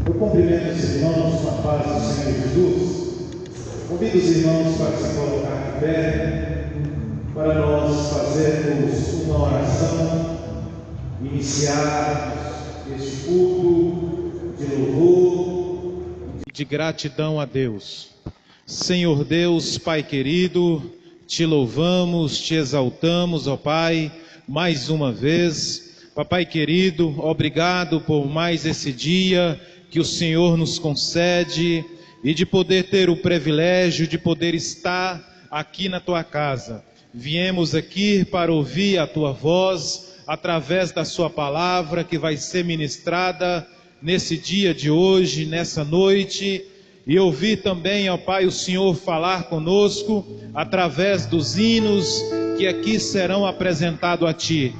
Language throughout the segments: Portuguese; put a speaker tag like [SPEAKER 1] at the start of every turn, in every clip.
[SPEAKER 1] Eu cumprimento os irmãos com a paz do Senhor Jesus. Convido os irmãos para se colocar de pé, para nós fazermos uma oração, iniciar este culto de louvor e de gratidão a Deus. Senhor Deus, Pai querido, te louvamos, te exaltamos, ó Pai, mais uma vez. Papai querido, obrigado por mais esse dia que o Senhor nos concede e de poder ter o privilégio de poder estar aqui na tua casa. Viemos aqui para ouvir a tua voz através da sua palavra que vai ser ministrada nesse dia de hoje, nessa noite, e ouvir também, ó Pai, o Senhor falar conosco através dos hinos que aqui serão apresentados a Ti.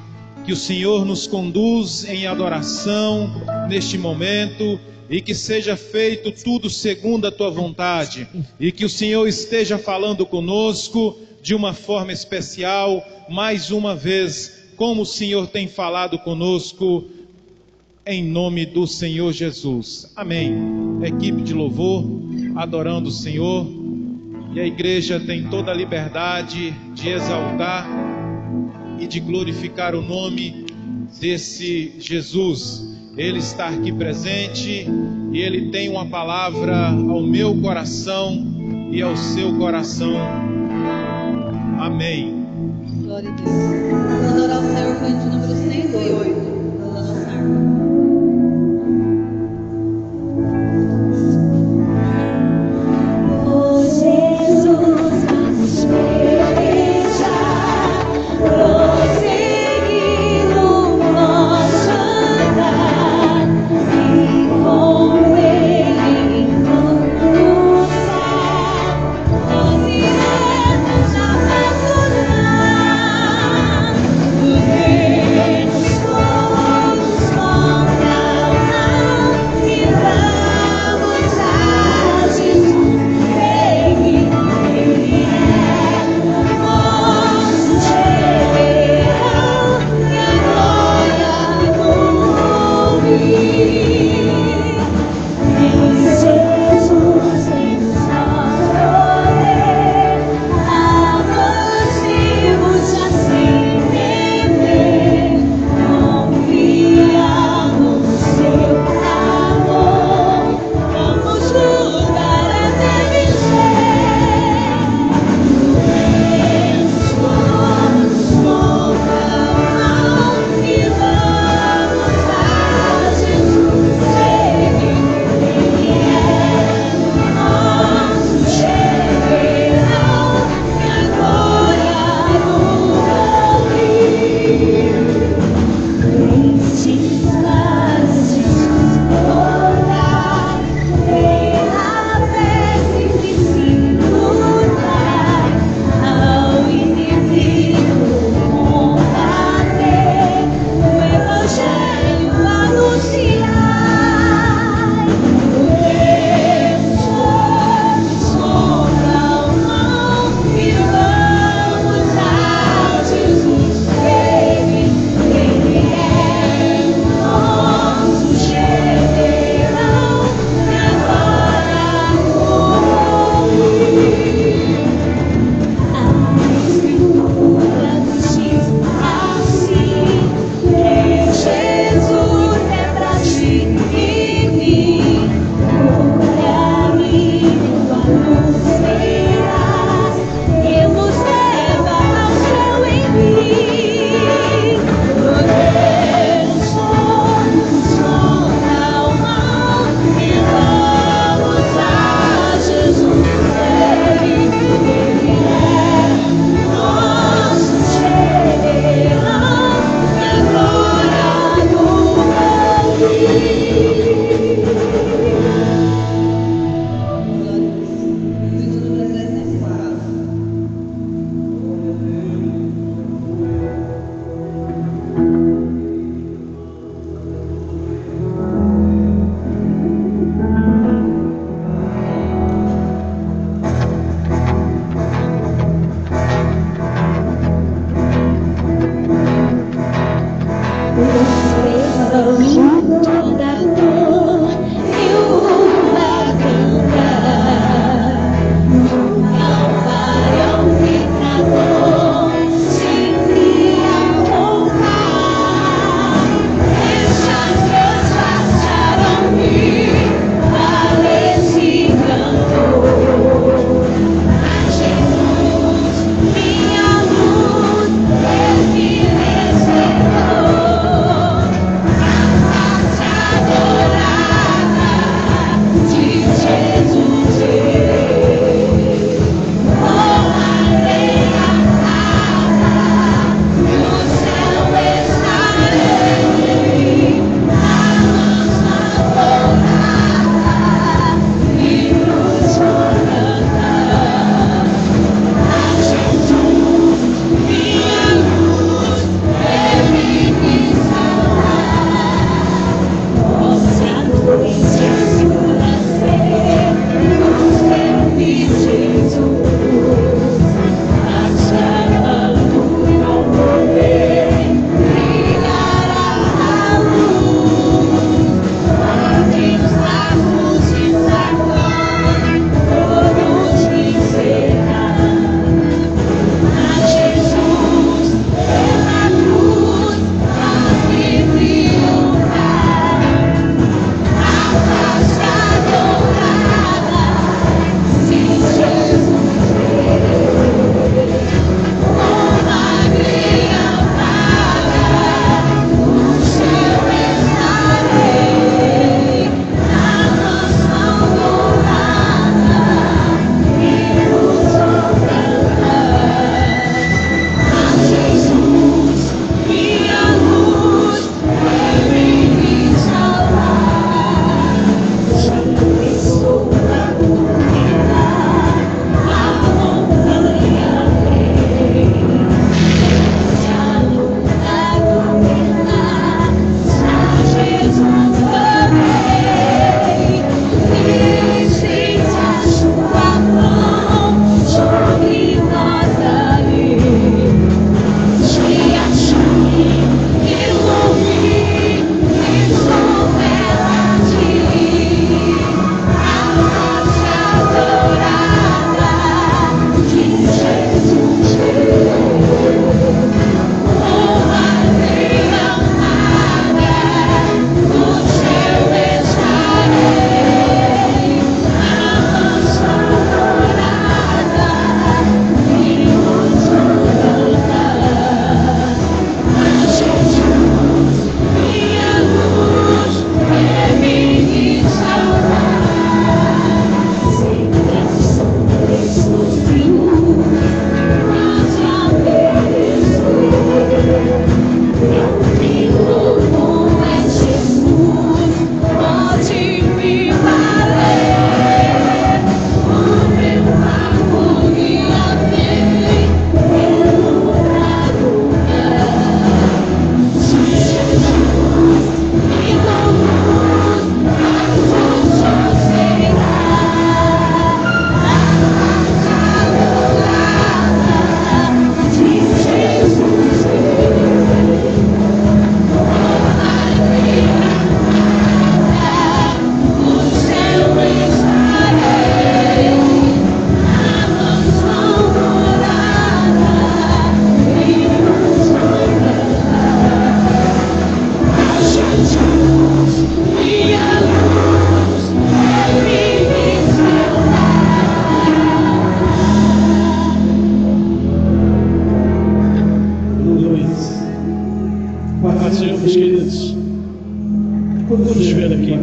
[SPEAKER 1] Que o Senhor nos conduz em adoração neste momento e que seja feito tudo segundo a Tua vontade. E que o Senhor esteja falando conosco de uma forma especial, mais uma vez, como o Senhor tem falado conosco, em nome do Senhor Jesus. Amém. Equipe de louvor, adorando o Senhor. E a igreja tem toda a liberdade de exaltar e de glorificar o nome desse Jesus. Ele está aqui presente e Ele tem uma palavra ao meu coração e ao seu coração. Amém.
[SPEAKER 2] Glória a Deus. Vamos adorar o Senhor, canto número 108. Vamos adorar.
[SPEAKER 3] Oh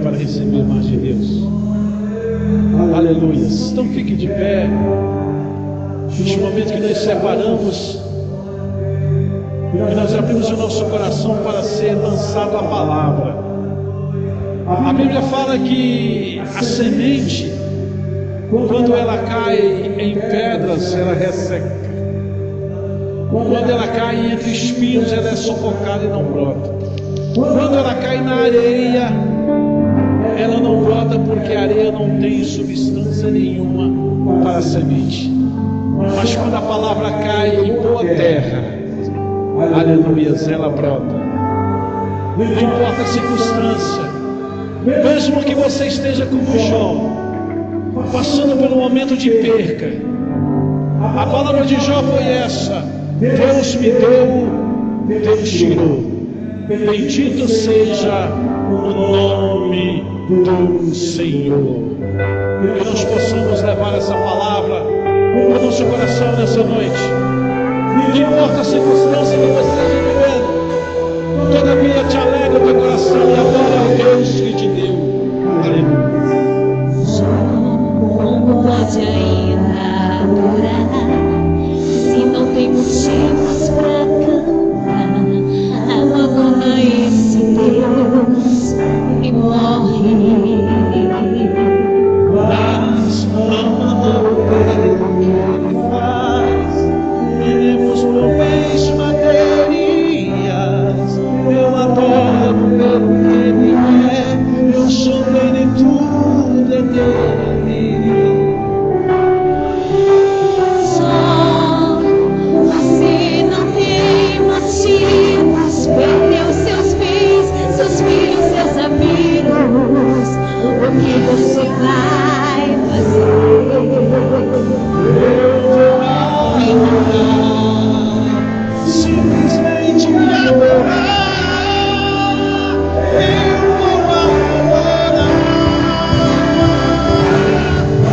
[SPEAKER 3] para receber mais de Deus. Aleluia. Então fique de pé. Neste momento que nós separamos, que nós abrimos o nosso coração para ser lançado a palavra. A Bíblia fala que a semente, quando ela cai em pedras, ela resseca. Quando ela cai entre espinhos, ela é sufocada e não brota. Quando ela cai na areia, ela não brota porque a areia não tem substância nenhuma para a semente. Mas quando a palavra cai em boa terra, aleluia, ela brota. Não importa a circunstância, mesmo que você esteja como Jó, passando por um momento de perca, a palavra de Jó foi essa: Deus me deu, Deus tirou. Bendito seja o nome do Senhor. Que nós possamos levar essa palavra ao nosso coração nessa noite. Não importa a circunstância que você esteja vivendo, todavia te alegra o teu coração e adora a Deus que te deu. Aleluia.
[SPEAKER 4] Como pode ainda adorar se não tem motivos para cantar? Abandona esse Deus e morre.
[SPEAKER 3] Mas ama o que Ele faz. Teremos por bens materiais. Eu adoro pelo que Ele é. Eu sou dele, tudo é dele.
[SPEAKER 4] Só você não tem motivos, perdeu seus bens, seus filhos, seus amigos. O que você vai fazer?
[SPEAKER 3] Simplesmente me adorar. Eu vou adorar.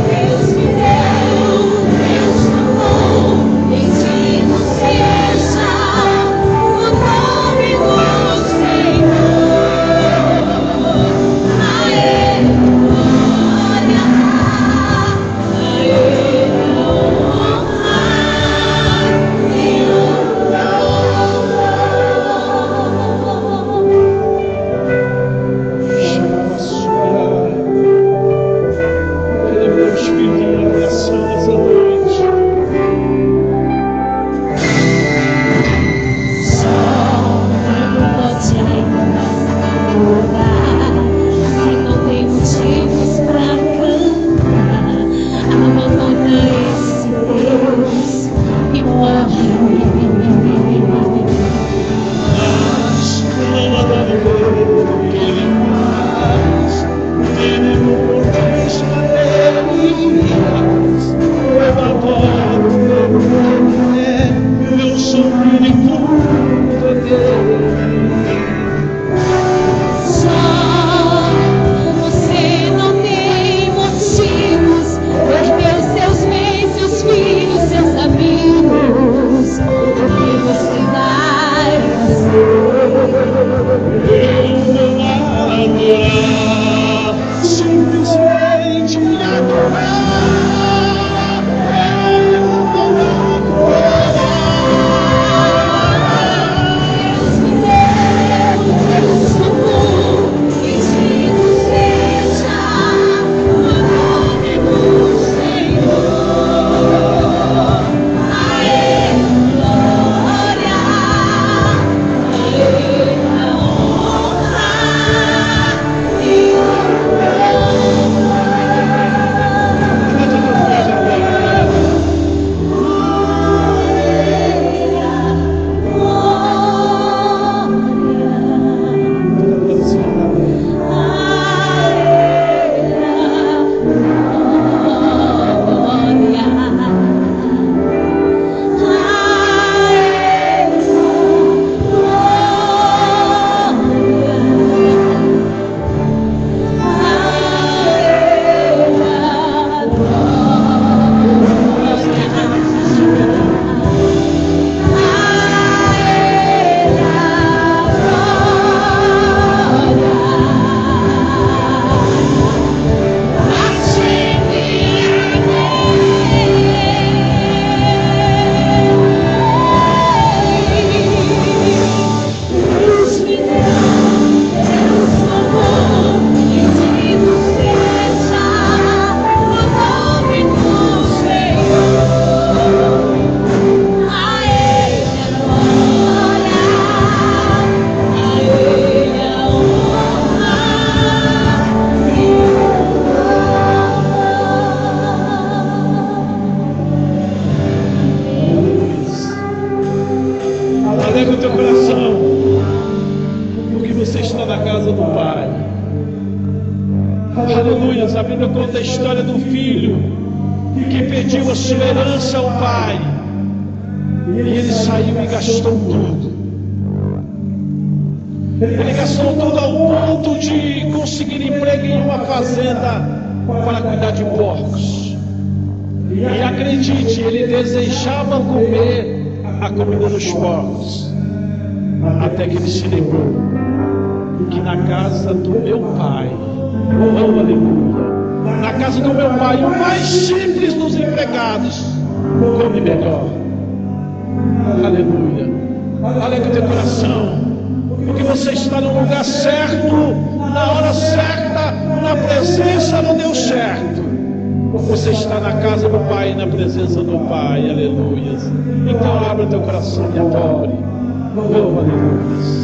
[SPEAKER 4] Deus me deu, Deus tomou, bendito seja o nome do Senhor. A Ele
[SPEAKER 3] Aleluia. A Bíblia conta a história do filho que pediu a sua herança ao pai. E ele saiu e gastou tudo. Ele gastou tudo ao ponto de conseguir emprego em uma fazenda para cuidar de porcos. E acredite, ele desejava comer a comida dos porcos. Até que ele se lembrou que na casa do meu pai, oh aleluia, na casa do meu pai, o mais simples dos empregados come melhor. Aleluia. Alegra o teu coração, porque você está no lugar certo, na hora certa, na presença do Deus certo. Você está na casa do Pai, na presença do Pai. Aleluia. Então abra o teu coração e adore. Oh, aleluia.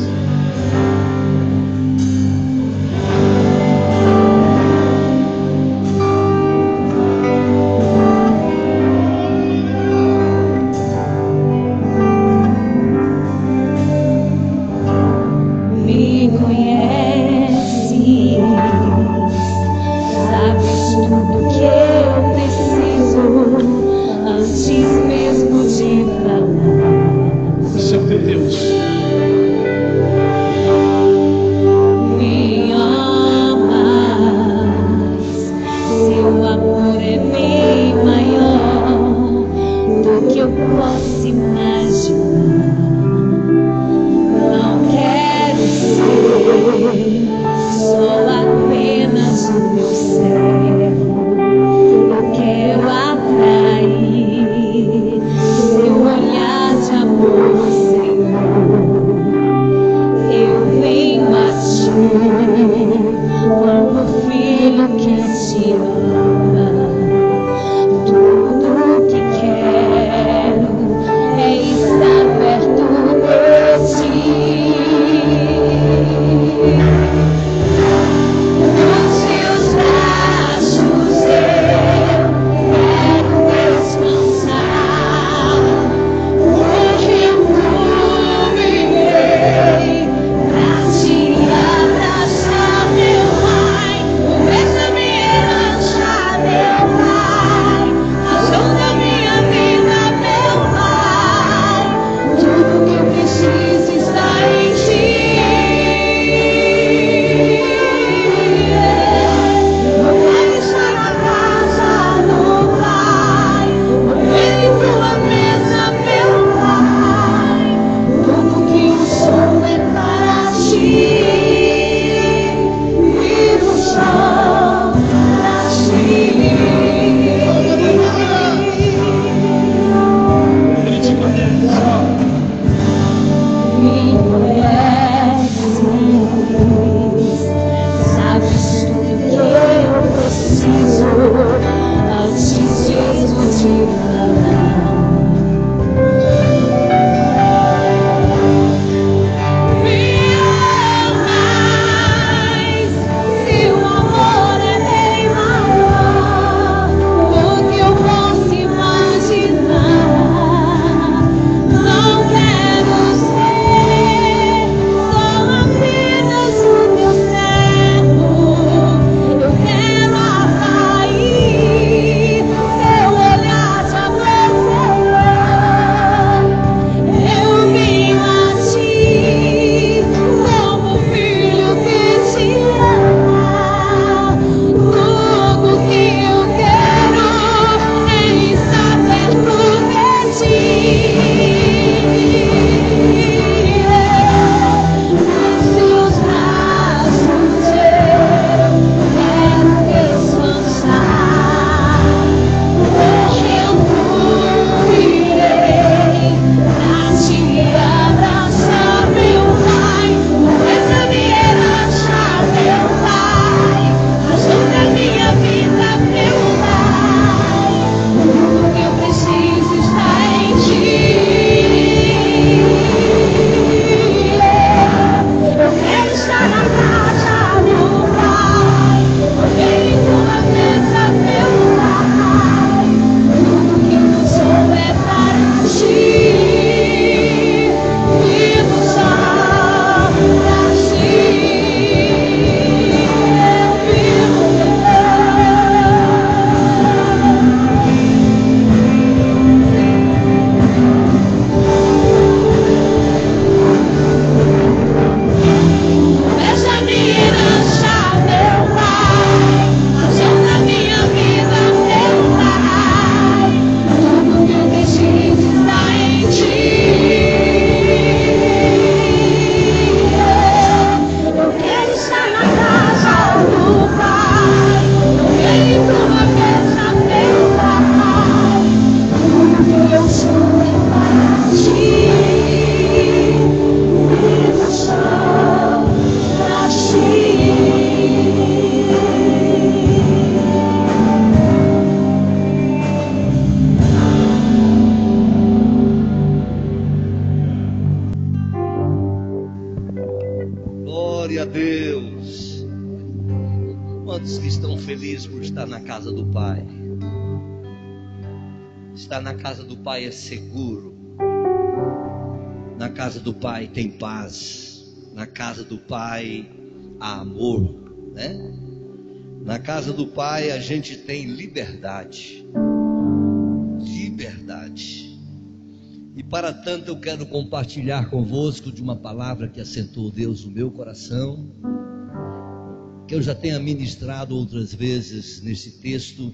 [SPEAKER 4] Abraçar meu pai, essa minha herança.
[SPEAKER 5] feliz por estar na casa do Pai. Estar na casa do Pai é seguro. Na casa do Pai tem paz. Na casa do Pai há amor, né? Na casa do Pai a gente tem liberdade. Liberdade. E para tanto eu quero compartilhar convosco de uma palavra que assentou Deus no meu coração, que eu já tenho ministrado outras vezes nesse texto.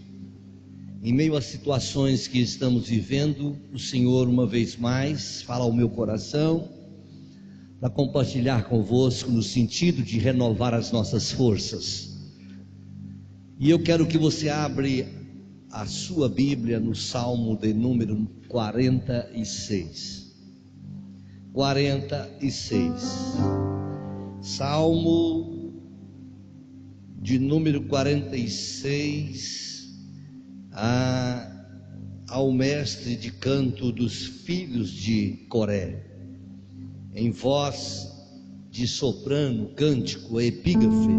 [SPEAKER 5] Em meio às situações que estamos vivendo, o Senhor uma vez mais fala ao meu coração para compartilhar convosco no sentido de renovar as nossas forças. E eu quero que você abra a sua Bíblia no Salmo de número 46. 46. Salmo de número 46. Ao mestre de canto dos filhos de Coré, em voz de soprano, cântico, epígrafe.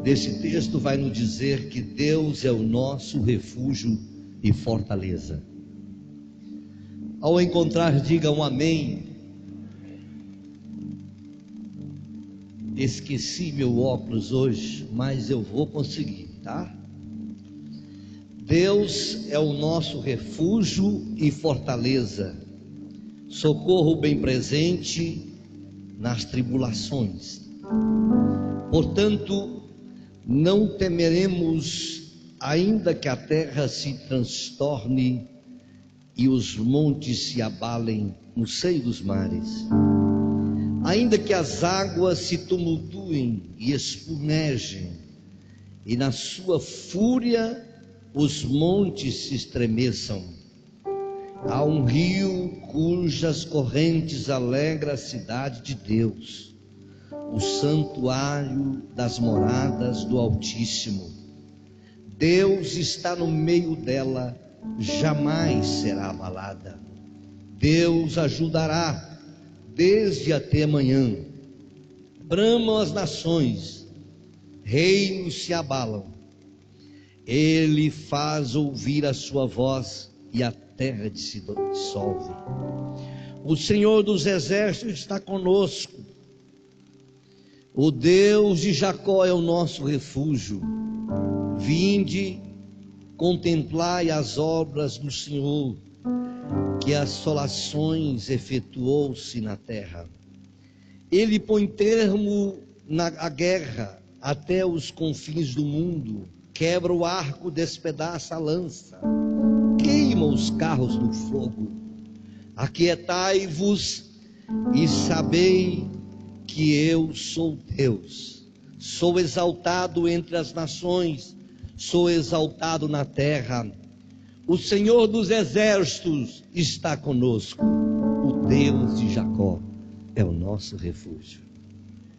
[SPEAKER 5] Desse texto vai nos dizer que Deus é o nosso refúgio e fortaleza. Ao encontrar, diga um amém. Esqueci meu óculos hoje, mas eu vou conseguir, tá? Deus é o nosso refúgio e fortaleza, socorro bem presente nas tribulações. Portanto, não temeremos, ainda que a terra se transtorne e os montes se abalem no seio dos mares, ainda que as águas se tumultuem e espumejem, e na sua fúria os montes se estremeçam. Há um rio cujas correntes alegra a cidade de Deus, o santuário das moradas do Altíssimo. Deus está no meio dela, jamais será abalada. Deus ajudará desde até amanhã. Bramam as nações, reinos se abalam. Ele faz ouvir a sua voz e a terra se dissolve. O Senhor dos exércitos está conosco. O Deus de Jacó é o nosso refúgio. Vinde, contemplai as obras do Senhor, que assolações efetuou-se na terra. Ele põe termo à guerra até os confins do mundo. Quebra o arco, despedaça a lança, queima os carros no fogo. Aquietai-vos e sabei que eu sou Deus. Sou exaltado entre as nações, sou exaltado na terra. O Senhor dos exércitos está conosco. O Deus de Jacó é o nosso refúgio.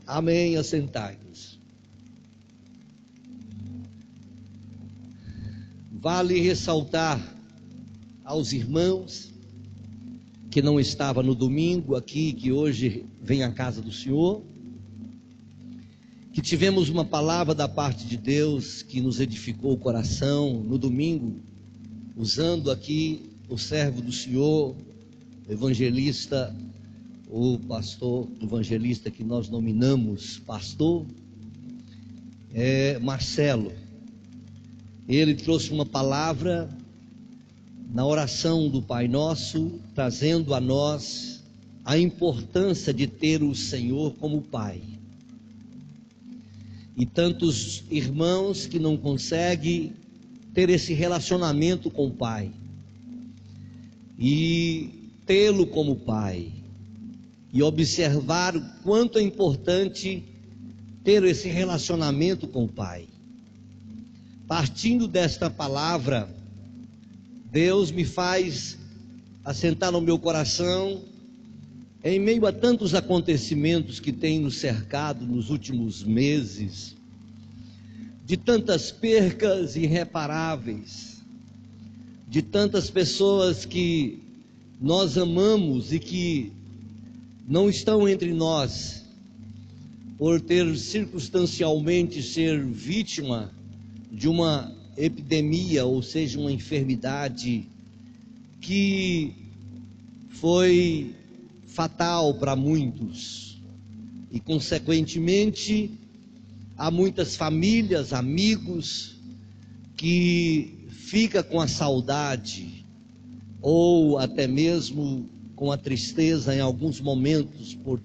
[SPEAKER 5] Amém. Assentai-vos. Vale ressaltar aos irmãos que não estavam no domingo aqui, que hoje vem à casa do Senhor, que tivemos uma palavra da parte de Deus que nos edificou o coração no domingo, usando aqui o servo do Senhor, o evangelista, o pastor evangelista que nós nominamos pastor, Marcelo. Ele trouxe uma palavra na oração do Pai Nosso, trazendo a nós a importância de ter o Senhor como Pai. E tantos irmãos que não conseguem ter esse relacionamento com o Pai e tê-lo como Pai, e observar o quanto é importante ter esse relacionamento com o Pai. Partindo desta palavra, Deus me faz assentar no meu coração, em meio a tantos acontecimentos que têm nos cercado nos últimos meses, de tantas percas irreparáveis, de tantas pessoas que nós amamos e que não estão entre nós, por ter circunstancialmente ser vítima de uma epidemia, ou seja, uma enfermidade que foi fatal para muitos e, consequentemente, há muitas famílias, amigos que fica com a saudade ou até mesmo com a tristeza em alguns momentos por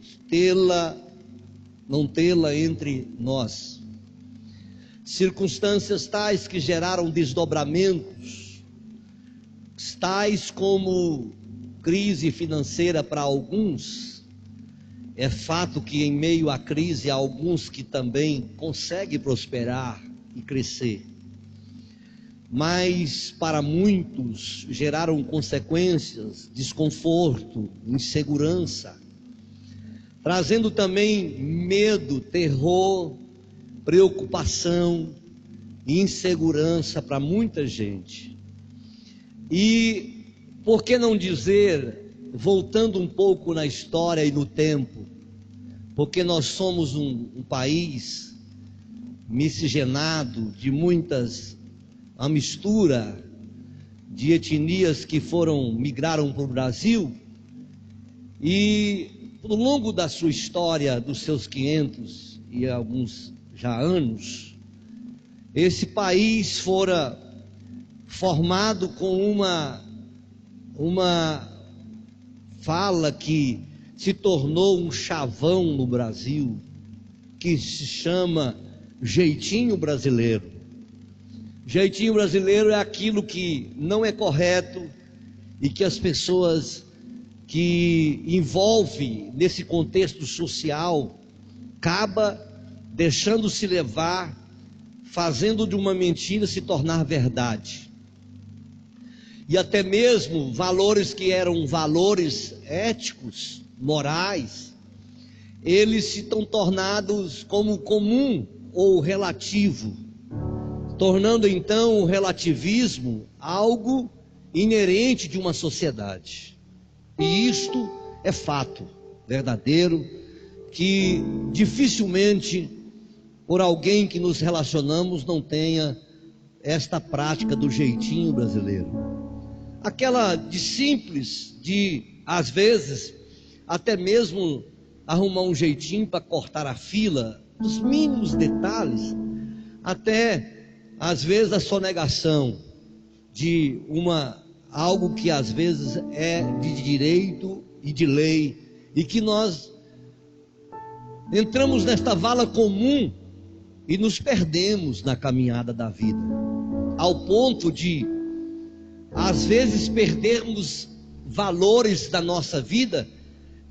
[SPEAKER 5] não tê-la entre nós. Circunstâncias tais que geraram desdobramentos, tais como crise financeira para alguns. É fato que em meio à crise há alguns que também conseguem prosperar e crescer, mas para muitos geraram consequências, desconforto, insegurança, trazendo também medo, terror, preocupação e insegurança para muita gente. E por que não dizer, voltando um pouco na história e no tempo, porque nós somos um país miscigenado de uma mistura de etnias que migraram para o Brasil, e ao longo da sua história, dos seus 500 e alguns já anos, esse país fora formado com uma fala que se tornou um chavão no Brasil, que se chama jeitinho brasileiro. Jeitinho brasileiro é aquilo que não é correto e que as pessoas que envolvem nesse contexto social acaba deixando-se levar, fazendo de uma mentira se tornar verdade. E até mesmo valores que eram valores éticos, morais, eles se estão tornados como comum ou relativo, tornando então o relativismo algo inerente de uma sociedade. E isto é fato verdadeiro, que dificilmente por alguém que nos relacionamos não tenha esta prática do jeitinho brasileiro. Aquela de simples, às vezes, até mesmo arrumar um jeitinho para cortar a fila, dos mínimos detalhes, até às vezes a sonegação de algo que às vezes é de direito e de lei, e que nós entramos nesta vala comum e nos perdemos na caminhada da vida, ao ponto de às vezes perdermos valores da nossa vida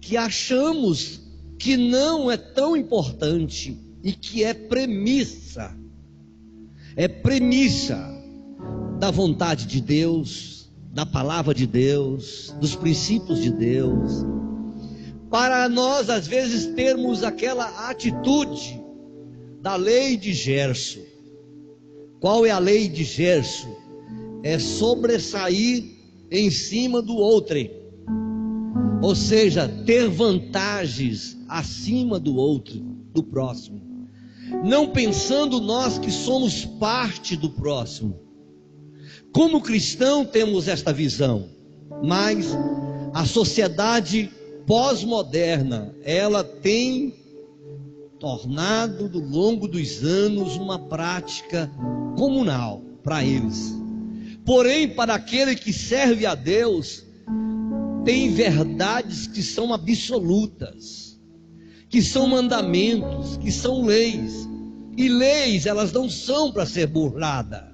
[SPEAKER 5] que achamos que não é tão importante e que é premissa da vontade de Deus, da palavra de Deus, dos princípios de Deus, para nós às vezes termos aquela atitude da lei de Gerson. Qual é a lei de Gerson? É sobressair em cima do outrem, ou seja, ter vantagens acima do outro, do próximo, não pensando nós que somos parte do próximo. Como cristão temos esta visão, mas a sociedade pós-moderna, ela tem tornado ao longo dos anos uma prática comunal para eles. Porém, para aquele que serve a Deus, tem verdades que são absolutas, que são mandamentos, que são leis. E leis, elas não são para ser burladas.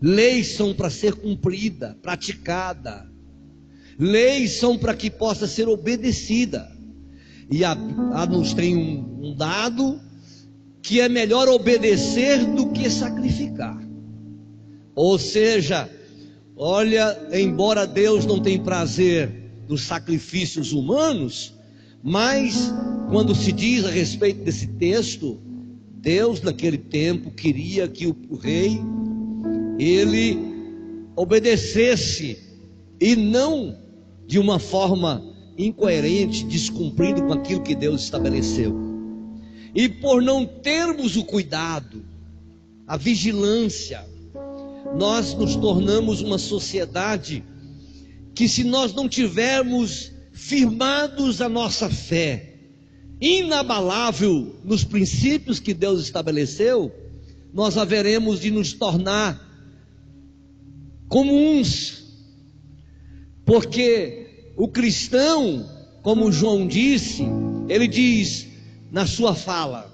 [SPEAKER 5] Leis são para ser cumprida, praticada. Leis são para que possa ser obedecida. E nos tem um dado que é melhor obedecer do que sacrificar. Ou seja, olha, embora Deus não tenha prazer dos sacrifícios humanos, mas quando se diz a respeito desse texto, Deus naquele tempo queria que o rei, ele obedecesse, e não de uma forma incoerente, descumprindo com aquilo que Deus estabeleceu. E por não termos o cuidado a vigilância. Nós nos tornamos uma sociedade que, se nós não tivermos firmados a nossa fé, inabalável nos princípios que Deus estabeleceu, nós haveremos de nos tornar comuns, porque o cristão, como João disse, ele diz na sua fala: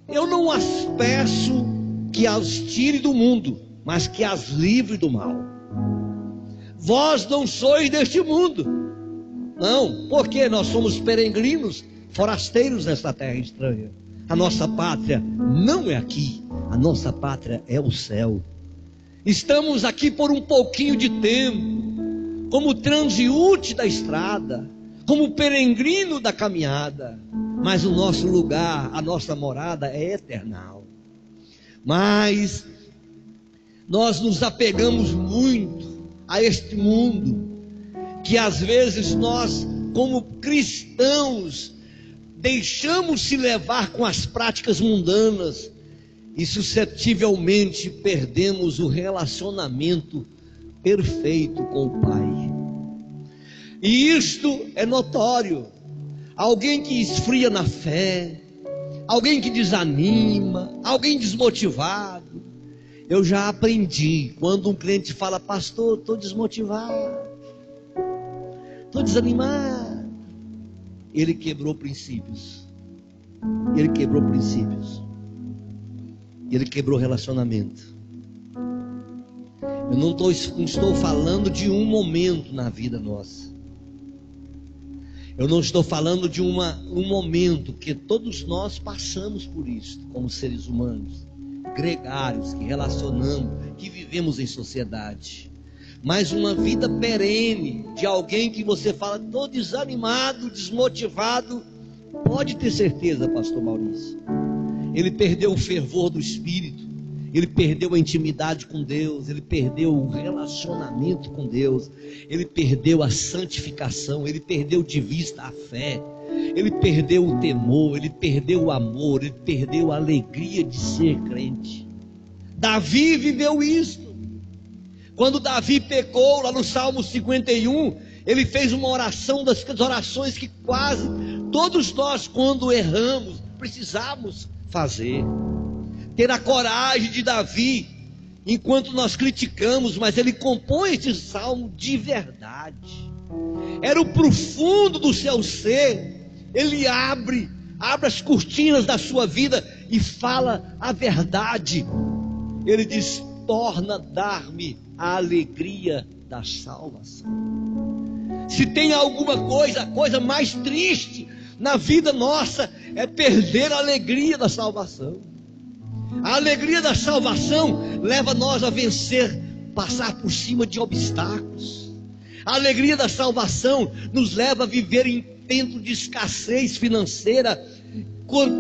[SPEAKER 5] eu não as peço que as tire do mundo, mas que as livre do mal. Vós não sois deste mundo, não, porque nós somos peregrinos, forasteiros nesta terra estranha. A nossa pátria não é aqui, a nossa pátria é o céu. Estamos aqui por um pouquinho de tempo, como transeunte da estrada, como peregrino da caminhada, mas o nosso lugar, a nossa morada é eternal. Mas nós nos apegamos muito a este mundo, que às vezes nós, como cristãos, deixamos se levar com as práticas mundanas e suscetivelmente perdemos o relacionamento perfeito com o Pai. E isto é notório. Alguém que esfria na fé, alguém que desanima, alguém desmotivado. Eu já aprendi, quando um crente fala: pastor, estou desmotivado, estou desanimado, ele quebrou princípios. Ele quebrou princípios. Ele quebrou relacionamento. Eu não estou falando de um momento na vida nossa. Eu não estou falando de um momento, que todos nós passamos por isso, como seres humanos, gregários, que relacionamos, que vivemos em sociedade. Mas uma vida perene, de alguém que você fala: estou desanimado, desmotivado, pode ter certeza, pastor Maurício, ele perdeu o fervor do Espírito, ele perdeu a intimidade com Deus, ele perdeu o relacionamento com Deus, ele perdeu a santificação, ele perdeu de vista a fé, ele perdeu o temor, ele perdeu o amor, ele perdeu a alegria de ser crente. Davi viveu isso. Quando Davi pecou, lá no Salmo 51, ele fez uma oração, das orações que quase todos nós, quando erramos, precisamos fazer. Ter a coragem de Davi, enquanto nós criticamos, mas ele compõe este salmo de verdade. Era o profundo do seu ser. Ele abre as cortinas da sua vida e fala a verdade. Ele diz: torna a dar-me a alegria da salvação. Se tem alguma coisa, a coisa mais triste na vida nossa é perder a alegria da salvação. A alegria da salvação leva nós a vencer, passar por cima de obstáculos. A alegria da salvação nos leva a viver em tempo de escassez financeira,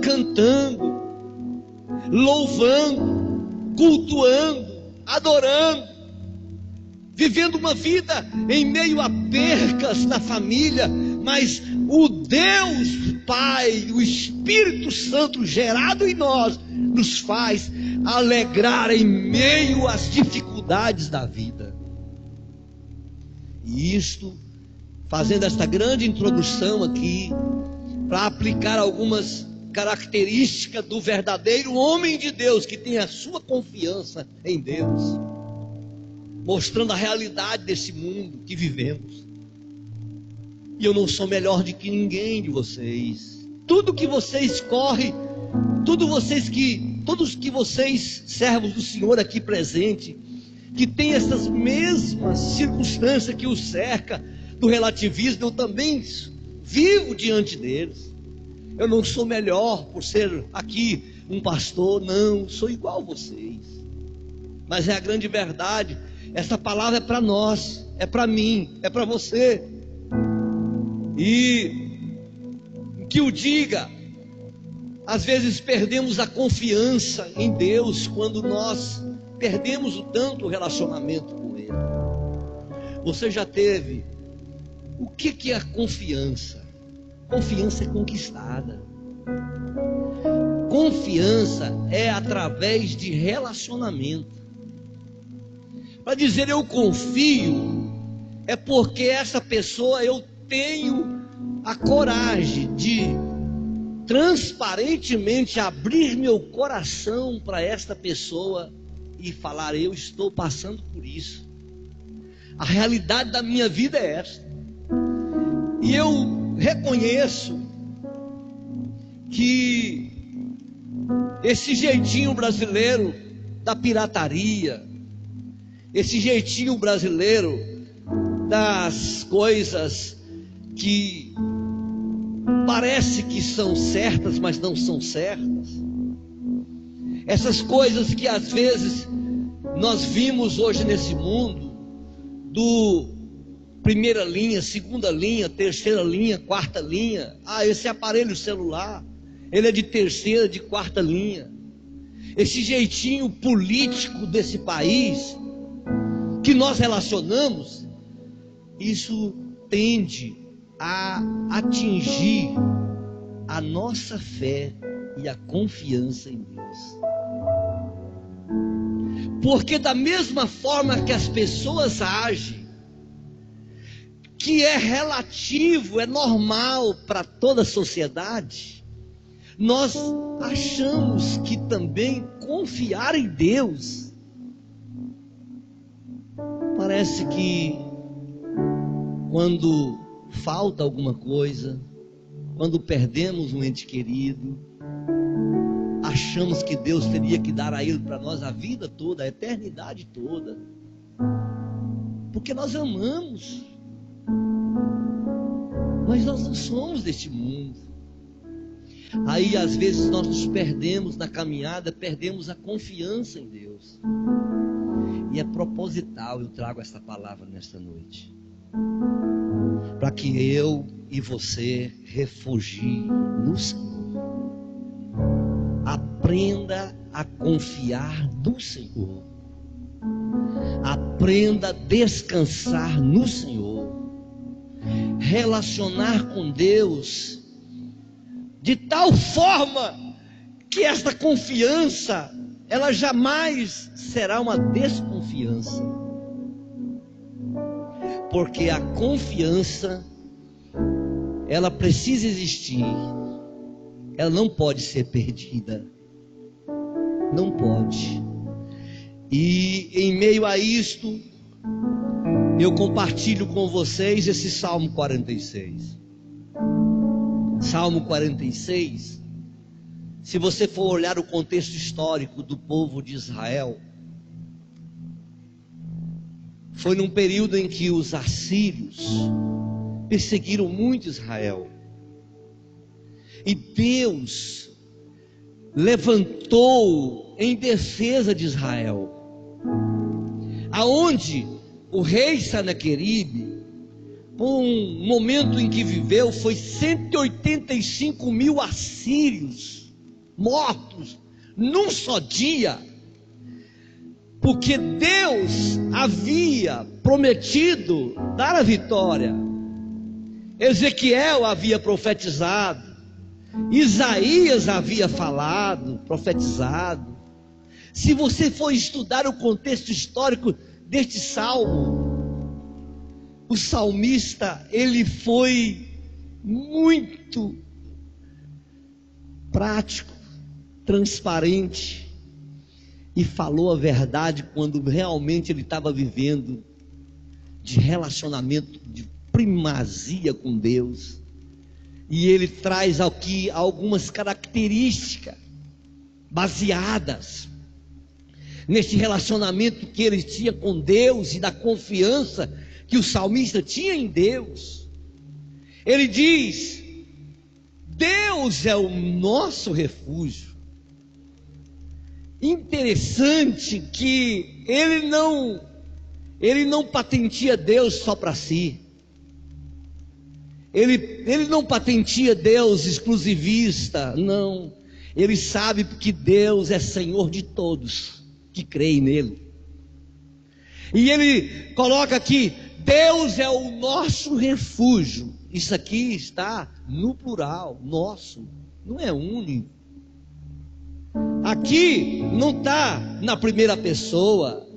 [SPEAKER 5] cantando, louvando, cultuando, adorando, vivendo uma vida em meio a percas na família, mas o Deus Pai, o Espírito Santo gerado em nós, nos faz alegrar em meio às dificuldades da vida. E isto, fazendo esta grande introdução aqui, para aplicar algumas características do verdadeiro homem de Deus, que tem a sua confiança em Deus, mostrando a realidade desse mundo que vivemos. E eu não sou melhor do que ninguém de vocês. Tudo que vocês correm, todos que vocês, servos do Senhor aqui presente, que tem essas mesmas circunstâncias que os cerca do relativismo, eu também vivo diante deles. Eu não sou melhor por ser aqui um pastor, não, sou igual a vocês. Mas é a grande verdade. Essa palavra é para nós, é para mim, é para você. E que o diga, às vezes perdemos a confiança em Deus quando nós perdemos tanto o relacionamento com Ele. Você já teve? O que é a confiança? Confiança é conquistada. confiança é através de relacionamento. Para dizer eu confio, é porque essa pessoa eu tenho a coragem de transparentemente abrir meu coração para esta pessoa e falar: eu estou passando por isso. A realidade da minha vida é essa. E eu reconheço que esse jeitinho brasileiro da pirataria, esse jeitinho brasileiro das coisas que parece que são certas, mas não são certas, essas coisas que às vezes nós vimos hoje nesse mundo, do primeira linha, segunda linha, terceira linha, quarta linha. Esse aparelho celular, ele é de terceira, de quarta linha. Esse jeitinho político desse país que nós relacionamos, isso tende a atingir a nossa fé e a confiança em Deus. Porque da mesma forma que as pessoas agem, que é relativo, é normal para toda a sociedade, nós achamos que também confiar em Deus parece que quando falta alguma coisa, quando perdemos um ente querido, achamos que Deus teria que dar a ele para nós a vida toda, a eternidade toda, porque nós amamos. Mas nós não somos deste mundo. Aí às vezes nós nos perdemos na caminhada, perdemos a confiança em Deus. E é proposital eu trago essa palavra nesta noite, para que eu e você refugie no Senhor. Aprenda a confiar no Senhor. Aprenda a descansar no Senhor. Relacionar com Deus de tal forma que esta confiança, ela jamais será uma desconfiança. Porque a confiança, ela precisa existir. Ela não pode ser perdida. Não pode. E em meio a isto, eu compartilho com vocês esse Salmo 46. Salmo 46, se você for olhar o contexto histórico do povo de Israel, foi num período em que os assírios perseguiram muito Israel. E Deus levantou em defesa de Israel, aonde o rei Senaqueribe, um momento em que viveu, foi 185 mil assírios mortos num só dia, porque Deus havia prometido dar a vitória. Ezequiel havia profetizado, Isaías havia falado, profetizado. Se você for estudar o contexto histórico deste salmo, o salmista, ele foi muito prático, transparente, e falou a verdade quando realmente ele estava vivendo de relacionamento, de primazia com Deus. E ele traz aqui algumas características baseadas nesse relacionamento que ele tinha com Deus e da confiança que o salmista tinha em Deus. Ele diz: Deus é o nosso refúgio. Interessante que ele não patenteia Deus só para si. Ele não patenteia Deus exclusivista, não. Ele sabe que Deus é Senhor de todos que creem nele. E ele coloca aqui: Deus é o nosso refúgio. Isso aqui está no plural, nosso, não é único. Aqui não está na primeira pessoa.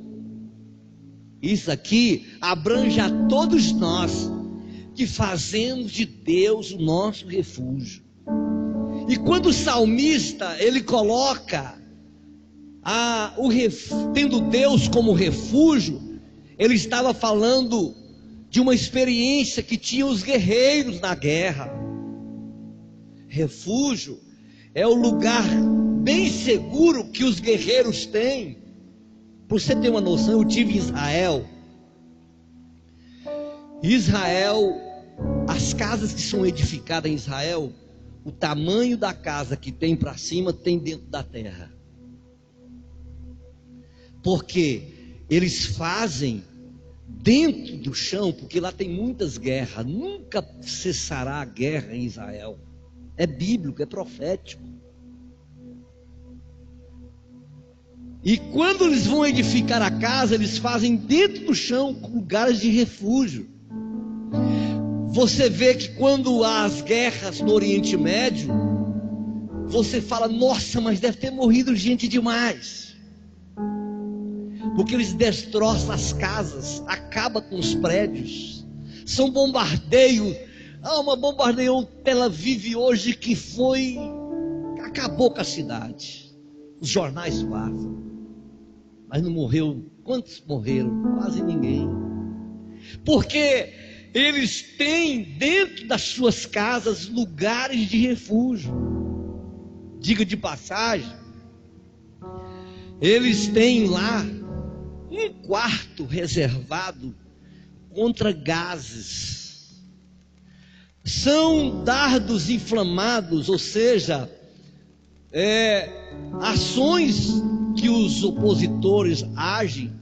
[SPEAKER 5] Isso aqui abrange a todos nós que fazemos de Deus o nosso refúgio. E quando o salmista ele coloca tendo Deus como refúgio, ele estava falando de uma experiência que tinham os guerreiros na guerra. Refúgio é o lugar bem seguro que os guerreiros têm. Para você ter uma noção, eu tive em Israel. As casas que são edificadas em Israel, o tamanho da casa que tem para cima tem dentro da terra. Porque eles fazem dentro do chão, porque lá tem muitas guerras. Nunca cessará a guerra em Israel. É bíblico, é profético. E quando eles vão edificar a casa, eles fazem dentro do chão lugares de refúgio. Você vê que quando há as guerras no Oriente Médio, você fala, nossa, mas deve ter morrido gente demais. Porque eles destroçam as casas, acabam com os prédios. São bombardeios. Uma bombardeou Tel Aviv hoje que acabou com a cidade. Os jornais passam. Mas não morreu. Quantos morreram? Quase ninguém. Porque eles têm dentro das suas casas lugares de refúgio. Diga de passagem, eles têm lá um quarto reservado contra gases. São dardos inflamados, ou seja, ações que os opositores agem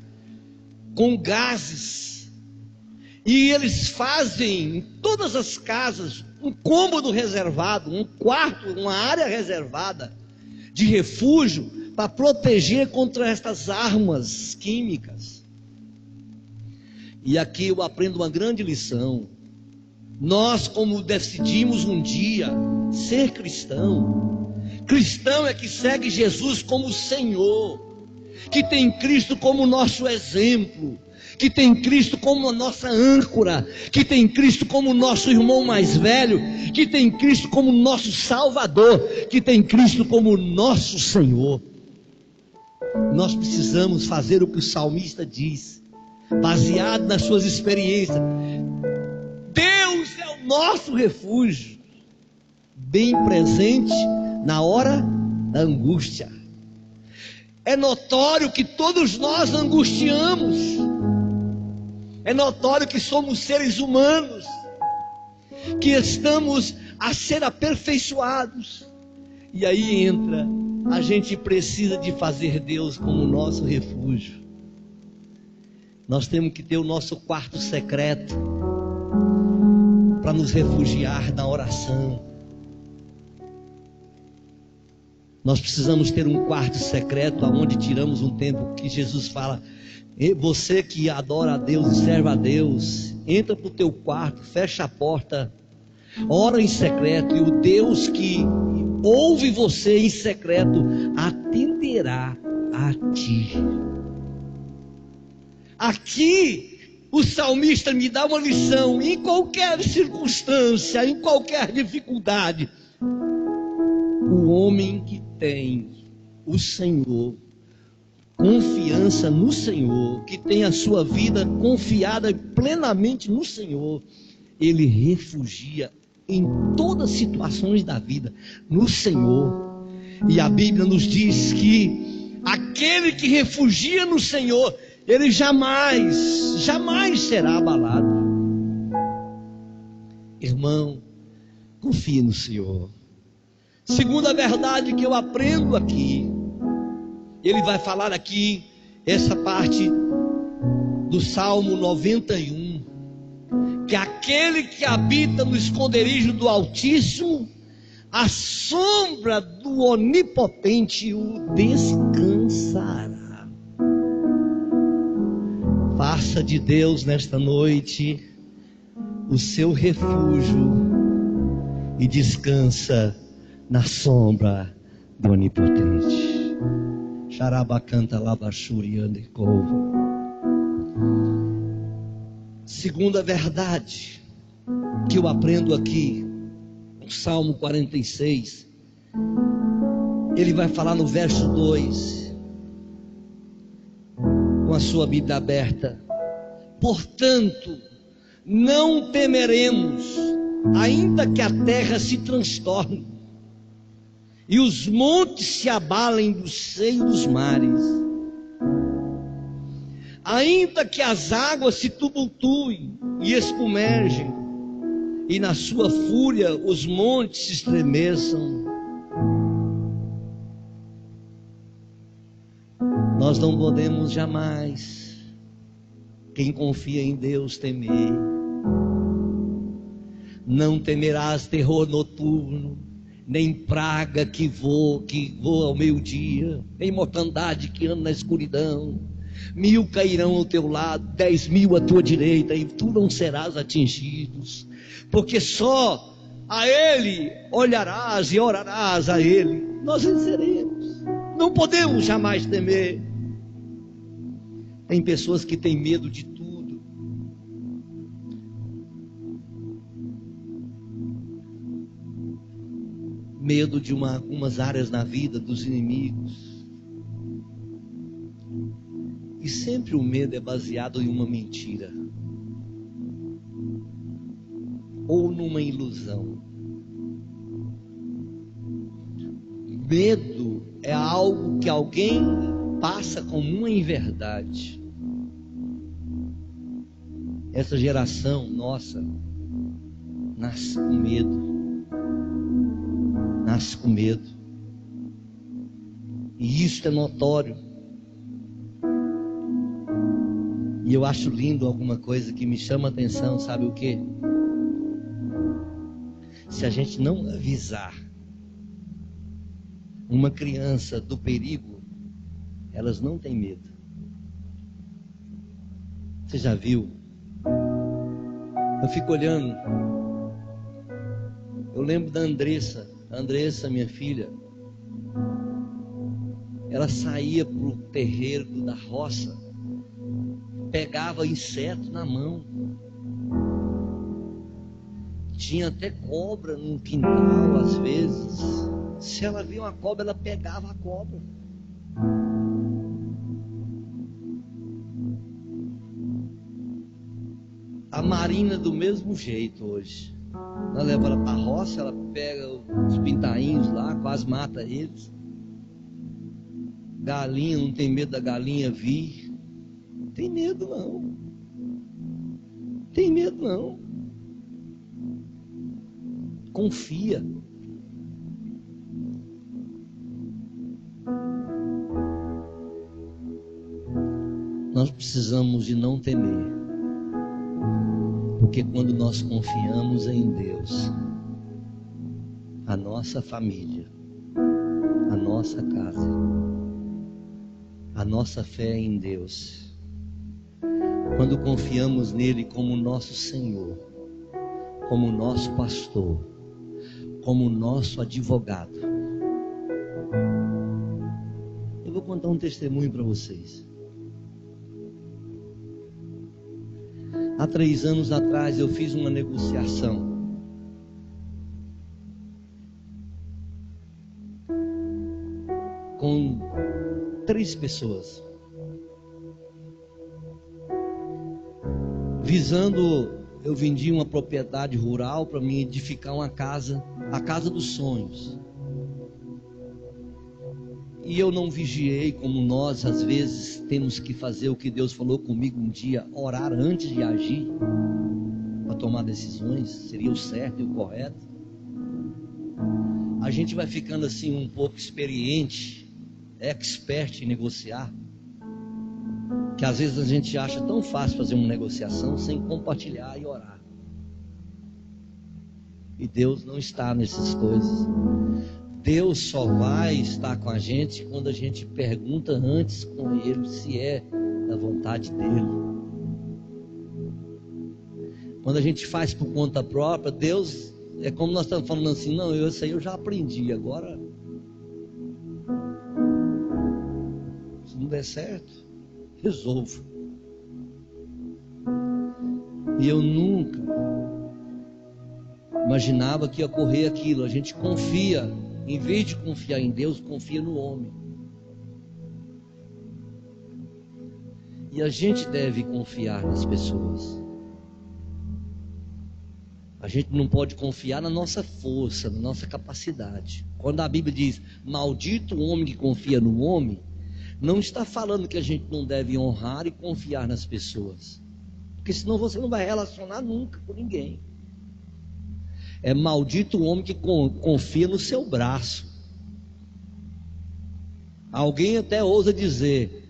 [SPEAKER 5] com gases. E eles fazem em todas as casas um cômodo reservado, um quarto, uma área reservada de refúgio para proteger contra estas armas químicas. E aqui eu aprendo uma grande lição. Nós, como decidimos um dia ser cristão, cristão é que segue Jesus como Senhor, que tem Cristo como nosso exemplo, que tem Cristo como a nossa âncora, que tem Cristo como nosso irmão mais velho, que tem Cristo como nosso Salvador, que tem Cristo como nosso Senhor. Nós precisamos fazer o que o salmista diz, baseado nas suas experiências. Deus é o nosso refúgio, bem presente na hora da angústia. É notório que todos nós angustiamos. É notório que somos seres humanos, que estamos a ser aperfeiçoados. E aí entra, a gente precisa de fazer Deus como nosso refúgio. Nós temos que ter o nosso quarto secreto para nos refugiar na oração. Nós precisamos ter um quarto secreto aonde tiramos um tempo que Jesus fala: você que adora a Deus e serve a Deus, entra para o teu quarto, fecha a porta, ora em secreto, e o Deus que ouve você em secreto atenderá a ti. Aqui o salmista me dá uma lição. Em qualquer circunstância, em qualquer dificuldade, o homem que tem o Senhor, confiança no Senhor, que tem a sua vida confiada plenamente no Senhor, ele refugia em todas as situações da vida no Senhor. E a Bíblia nos diz que aquele que refugia no Senhor, ele jamais será abalado. Irmão, confie no Senhor. Segunda verdade que eu aprendo aqui, ele vai falar aqui, essa parte do Salmo 91, que aquele que habita no esconderijo do Altíssimo, a sombra do Onipotente o descansará. Faça de Deus nesta noite o seu refúgio e descansa na sombra do Onipotente. Xarabacanta labachuriande cova. Segunda verdade que eu aprendo aqui, no Salmo 46, ele vai falar no verso 2, com a sua Bíblia aberta: portanto, não temeremos, ainda que a terra se transtorne e os montes se abalem do seio dos mares, ainda que as águas se tumultuem e espumergem, e na sua fúria os montes se estremeçam. Nós não podemos jamais, quem confia em Deus, temer. Não temerás terror noturno, nem praga que voa ao meio-dia, nem mortandade que anda na escuridão. 1000 cairão ao teu lado, 10.000 à tua direita, e tu não serás atingido, porque só a Ele olharás e orarás a Ele. Nós venceremos. Não podemos jamais temer. Tem pessoas que têm medo de tudo. Medo de algumas áreas na vida dos inimigos. E sempre o medo é baseado em uma mentira ou numa ilusão. Medo é algo que alguém passa como uma inverdade. Essa geração nossa nasce com medo. Nasce com medo. E isso é notório. E eu acho lindo alguma coisa que me chama a atenção, sabe o quê? Se a gente não avisar uma criança do perigo, elas não têm medo. Você já viu? Eu fico olhando. Eu lembro da Andressa, minha filha. Ela saía para o terreiro da roça, pegava inseto na mão. Tinha até cobra no quintal às vezes. Se ela via uma cobra, ela pegava a cobra. A Marina do mesmo jeito hoje. Ela leva ela para a roça, ela pega os pintainhos lá, quase mata eles. Galinha, não tem medo da galinha vir. Não tem medo não. Não tem medo não. Confia. Nós precisamos de não temer. Porque quando nós confiamos em Deus, a nossa família, a nossa casa, a nossa fé em Deus, quando confiamos nele como nosso Senhor, como nosso pastor, como nosso advogado. Eu vou contar um testemunho para vocês. Há 3 anos atrás eu fiz uma negociação com 3 pessoas, visando, eu vendi uma propriedade rural para me edificar uma casa, a casa dos sonhos. E eu não vigiei, como nós às vezes temos que fazer o que Deus falou comigo um dia, orar antes de agir, para tomar decisões, seria o certo e o correto. A gente vai ficando assim um pouco experiente, expert em negociar, que às vezes a gente acha tão fácil fazer uma negociação sem compartilhar e orar. E Deus não está nessas coisas. Deus só vai estar com a gente quando a gente pergunta antes com Ele se é da vontade dEle. Quando a gente faz por conta própria, Deus, é como nós estamos falando assim, não, isso aí eu já aprendi, agora der certo, resolvo. E eu nunca imaginava que ia correr aquilo. A gente confia, em vez de confiar em Deus, confia no homem. E a gente deve confiar nas pessoas. A gente não pode confiar na nossa força, na nossa capacidade. Quando a Bíblia diz, maldito o homem que confia no homem, não está falando que a gente não deve honrar e confiar nas pessoas. Porque senão você não vai relacionar nunca com ninguém. É maldito o homem que confia no seu braço. Alguém até ousa dizer,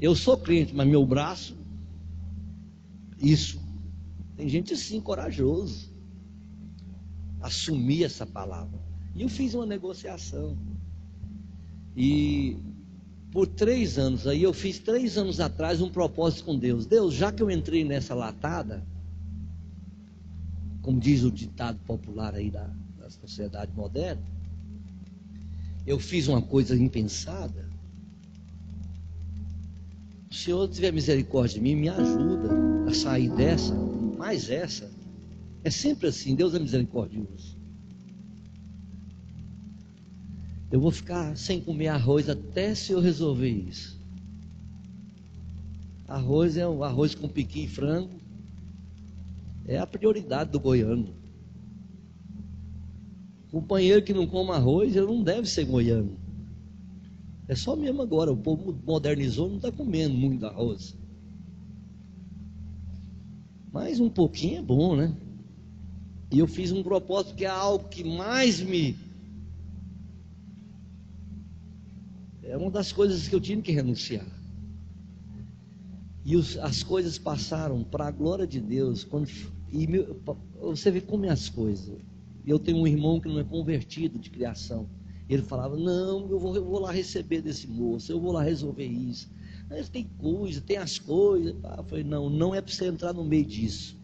[SPEAKER 5] eu sou crente, mas meu braço, isso. Tem gente assim, corajoso, assumir essa palavra. E eu fiz uma negociação. E por 3 anos, aí eu fiz 3 anos atrás um propósito com Deus. Deus, já que eu entrei nessa latada, como diz o ditado popular aí da sociedade moderna, eu fiz uma coisa impensada. O Senhor tiver misericórdia de mim, me ajuda a sair dessa, mais essa. É sempre assim, Deus é misericordioso. Eu vou ficar sem comer arroz até se eu resolver isso. Arroz é um arroz com piqui e frango. É a prioridade do goiano. Companheiro que não come arroz, ele não deve ser goiano. É só mesmo agora, o povo modernizou, não está comendo muito arroz. Mas um pouquinho é bom, né? E eu fiz um propósito que é algo que mais é uma das coisas que eu tive que renunciar. E as coisas passaram para a glória de Deus. Você vê como é as coisas. Eu tenho um irmão que não é convertido de criação. Ele falava, não, eu vou lá receber desse moço, eu vou lá resolver isso. Mas tem coisa, tem as coisas. Eu falei, não é para você entrar no meio disso.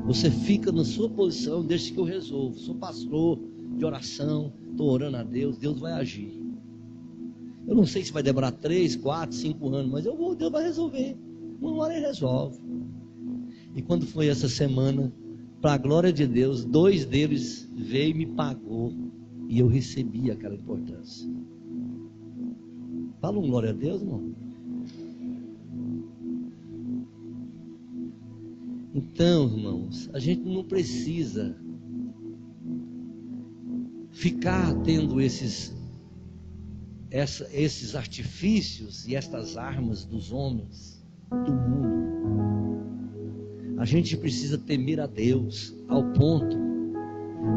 [SPEAKER 5] Você fica na sua posição, deixa que eu resolvo. Sou pastor de oração, estou orando a Deus, Deus vai agir. Eu não sei se vai demorar 3, 4, 5 anos, mas Deus vai resolver. Uma hora ele resolve. E quando foi essa semana, para a glória de Deus, 2 deles veio e me pagou. E eu recebi aquela importância. Fala um glória a Deus, irmão. Então, irmãos, a gente não precisa ficar tendo esses artifícios e estas armas dos homens do mundo. A gente precisa temer a Deus ao ponto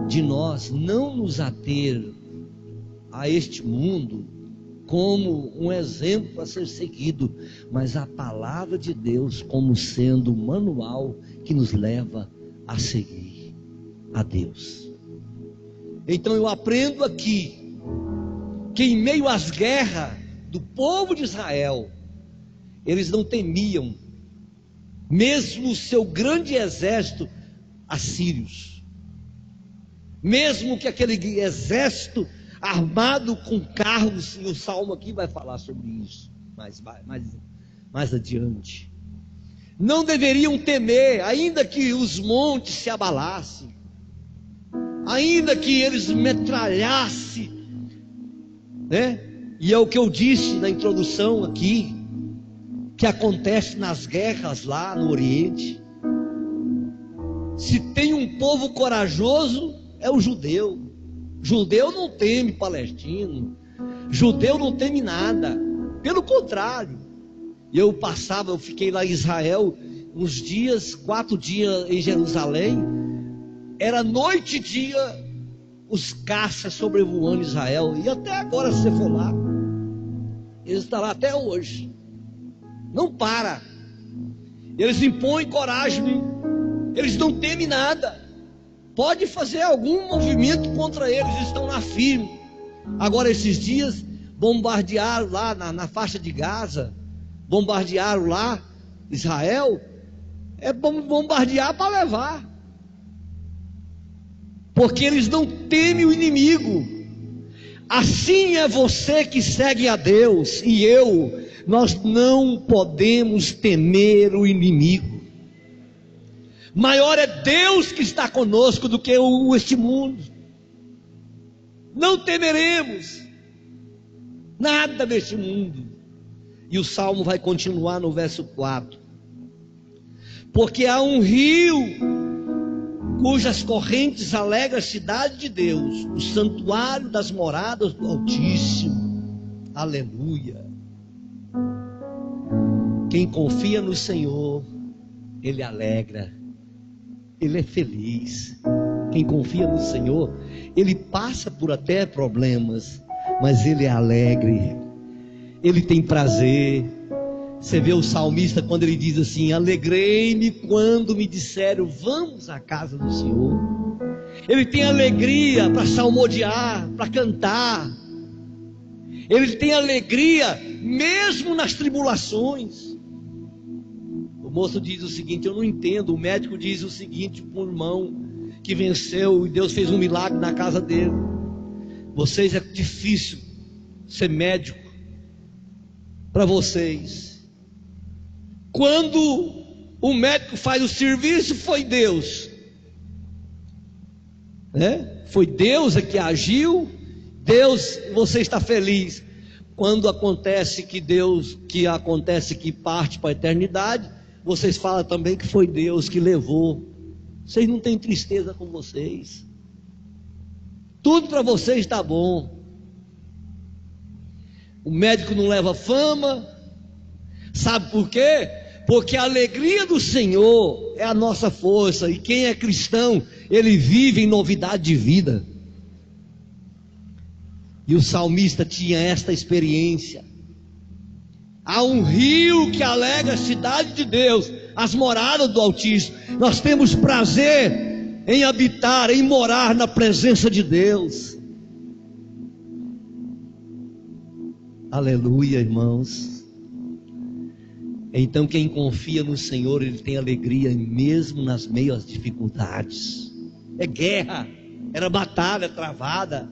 [SPEAKER 5] de nós não nos ater a este mundo como um exemplo a ser seguido, mas a palavra de Deus como sendo o manual que nos leva a seguir a Deus. Então eu aprendo aqui que em meio às guerras do povo de Israel, eles não temiam, mesmo o seu grande exército assírios, mesmo que aquele exército armado com carros, e o Salmo aqui vai falar sobre isso mais adiante, não deveriam temer, ainda que os montes se abalassem, ainda que eles metralhassem, né? E é o que eu disse na introdução aqui, que acontece nas guerras lá no Oriente. Se tem um povo corajoso, é o judeu. Judeu não teme palestino, judeu não teme nada, pelo contrário. Eu fiquei lá em Israel uns dias, 4 dias em Jerusalém, era noite e dia, os caças sobrevoando Israel, e até agora se você for lá, eles estão lá até hoje, não para, eles impõem coragem, eles não temem nada, pode fazer algum movimento contra eles, estão lá firme. Agora esses dias, bombardearam lá na faixa de Gaza, bombardearam lá Israel, é bombardear para levar, porque eles não temem o inimigo. Assim é você que segue a Deus e eu. Nós não podemos temer o inimigo. Maior é Deus que está conosco do que este mundo. Não temeremos nada deste mundo. E o salmo vai continuar no verso 4. Porque há um rio cujas correntes alegram a cidade de Deus, o santuário das moradas do Altíssimo. Aleluia. Quem confia no Senhor, ele alegra, ele é feliz. Quem confia no Senhor, ele passa por até problemas, mas ele é alegre, ele tem prazer. Você vê o salmista quando ele diz assim: alegrei-me quando me disseram vamos à casa do Senhor. Ele tem alegria para salmodiar, para cantar. Ele tem alegria mesmo nas tribulações. O moço diz o seguinte: eu não entendo. O médico diz o seguinte para um irmão que venceu e Deus fez um milagre na casa dele: vocês, é difícil ser médico para vocês. Quando o médico faz o serviço, foi Deus, né? Foi Deus que agiu. Deus, você está feliz. Quando acontece que parte para a eternidade, vocês falam também que foi Deus que levou. Vocês não têm tristeza com vocês. Tudo para vocês está bom. O médico não leva fama. Sabe por quê? Porque a alegria do Senhor é a nossa força. E quem é cristão, ele vive em novidade de vida. E o salmista tinha esta experiência. Há um rio que alegra a cidade de Deus, as moradas do Altíssimo. Nós temos prazer em habitar, em morar na presença de Deus. Aleluia, irmãos. Então quem confia no Senhor, ele tem alegria mesmo nas meias dificuldades. É guerra, era batalha travada,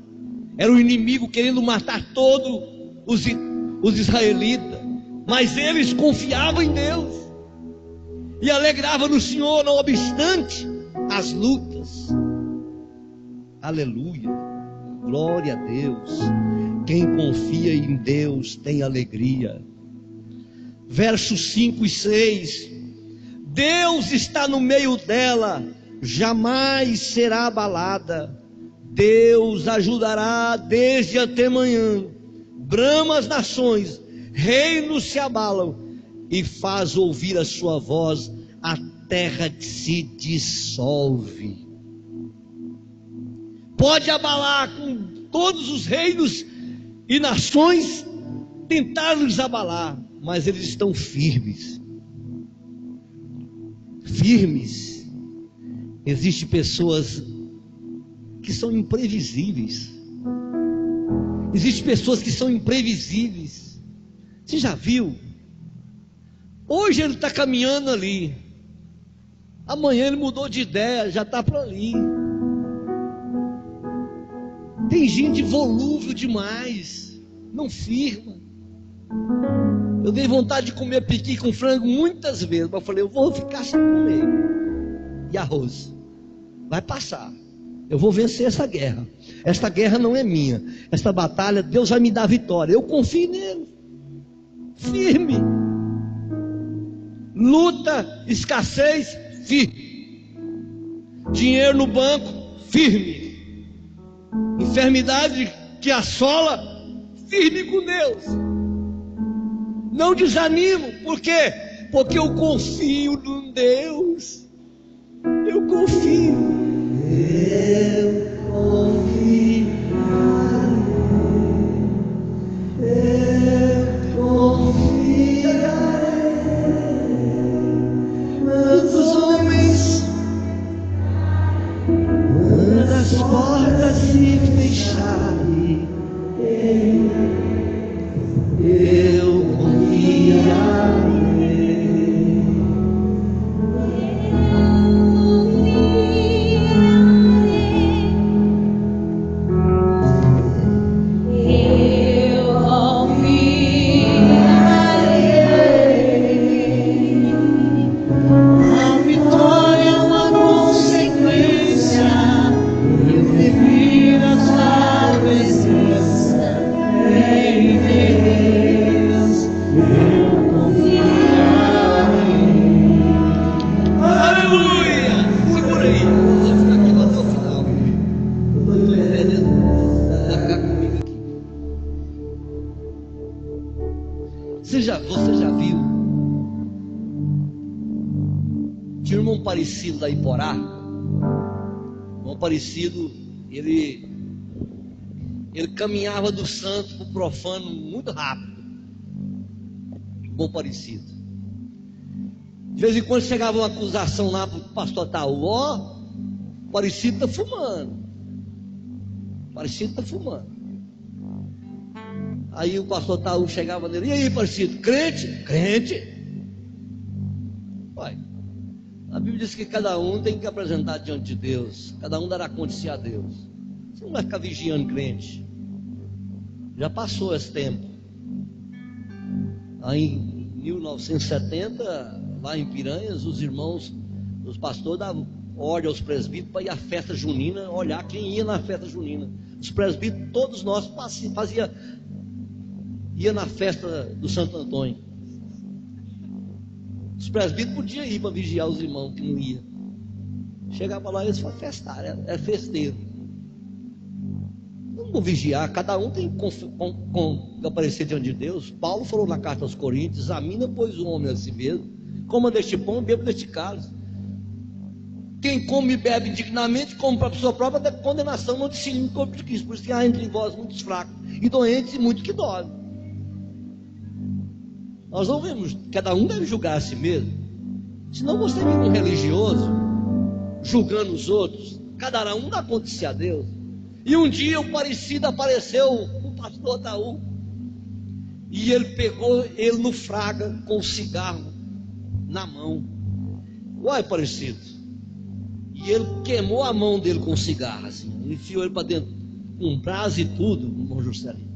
[SPEAKER 5] era o inimigo querendo matar todos os israelitas, mas eles confiavam em Deus e alegravam no Senhor, não obstante as lutas. Aleluia, glória a Deus. Quem confia em Deus tem alegria. Versos 5 e 6: Deus está no meio dela, jamais será abalada. Deus ajudará desde até manhã. Brama as nações, reinos se abalam, e faz ouvir a sua voz, a terra se dissolve. Pode abalar com todos os reinos e nações, tentar nos abalar, mas eles estão firmes. Firmes. Existem pessoas que são imprevisíveis. Existem pessoas que são imprevisíveis. Você já viu? Hoje ele está caminhando ali, amanhã ele mudou de ideia, já está para ali. Tem gente volúvel demais, não firma. Eu dei vontade de comer piqui com frango muitas vezes, mas eu falei, eu vou ficar sem comer. E arroz, vai passar. Eu vou vencer essa guerra. Esta guerra não é minha. Esta batalha, Deus vai me dar vitória. Eu confio nele. Firme. Luta, escassez, firme. Dinheiro no banco, firme. Enfermidade que assola, firme com Deus. Não desanimo. Por quê? Porque eu confio em Deus. Eu confio. Eu confiarei, eu confiarei. Quantos homens, quantas portas se fecharem, eu confiarei. Tinha um irmão Parecido da Iporá. Irmão Parecido, ele caminhava do santo para o profano muito rápido. Bom Parecido. De vez em quando chegava uma acusação lá para o pastor Taú: ó, Parecido está fumando. Parecido está fumando. Aí o pastor Taú chegava nele: e aí, Parecido, crente? Crente. Pai, a Bíblia diz que cada um tem que apresentar diante de Deus, cada um dará conta de si a Deus. Você não vai ficar vigiando crente. Já passou esse tempo. Aí em 1970, lá em Piranhas, os irmãos, os pastores davam ordem aos presbíteros para ir à festa junina, olhar quem ia na festa junina. Os presbíteros, todos nós ia na festa do Santo Antônio. Os presbíteros podiam ir para vigiar os irmãos que não iam. Chegava lá e eles falavam: festar, é festeiro. Não vou vigiar, cada um tem que aparecer diante de Deus. Paulo falou na carta aos Coríntios: examina, pois, o homem a si mesmo, coma deste pão, beba deste cálice. Quem come e bebe indignamente, come para a sua própria condenação, não discerne o corpo de Cristo. Por isso que há entre vós muitos fracos e doentes e muitos que dormem. Nós não vemos, cada um deve julgar a si mesmo. Senão você vira um religioso, julgando os outros. Cada um dá conta de si a Deus. E um dia o Parecido apareceu, o pastor Taú, e ele pegou ele no fraga com o cigarro na mão. Uai, Parecido. E ele queimou a mão dele com o cigarro, assim, enfiou ele para dentro, com brasa e tudo, irmão Juscelino.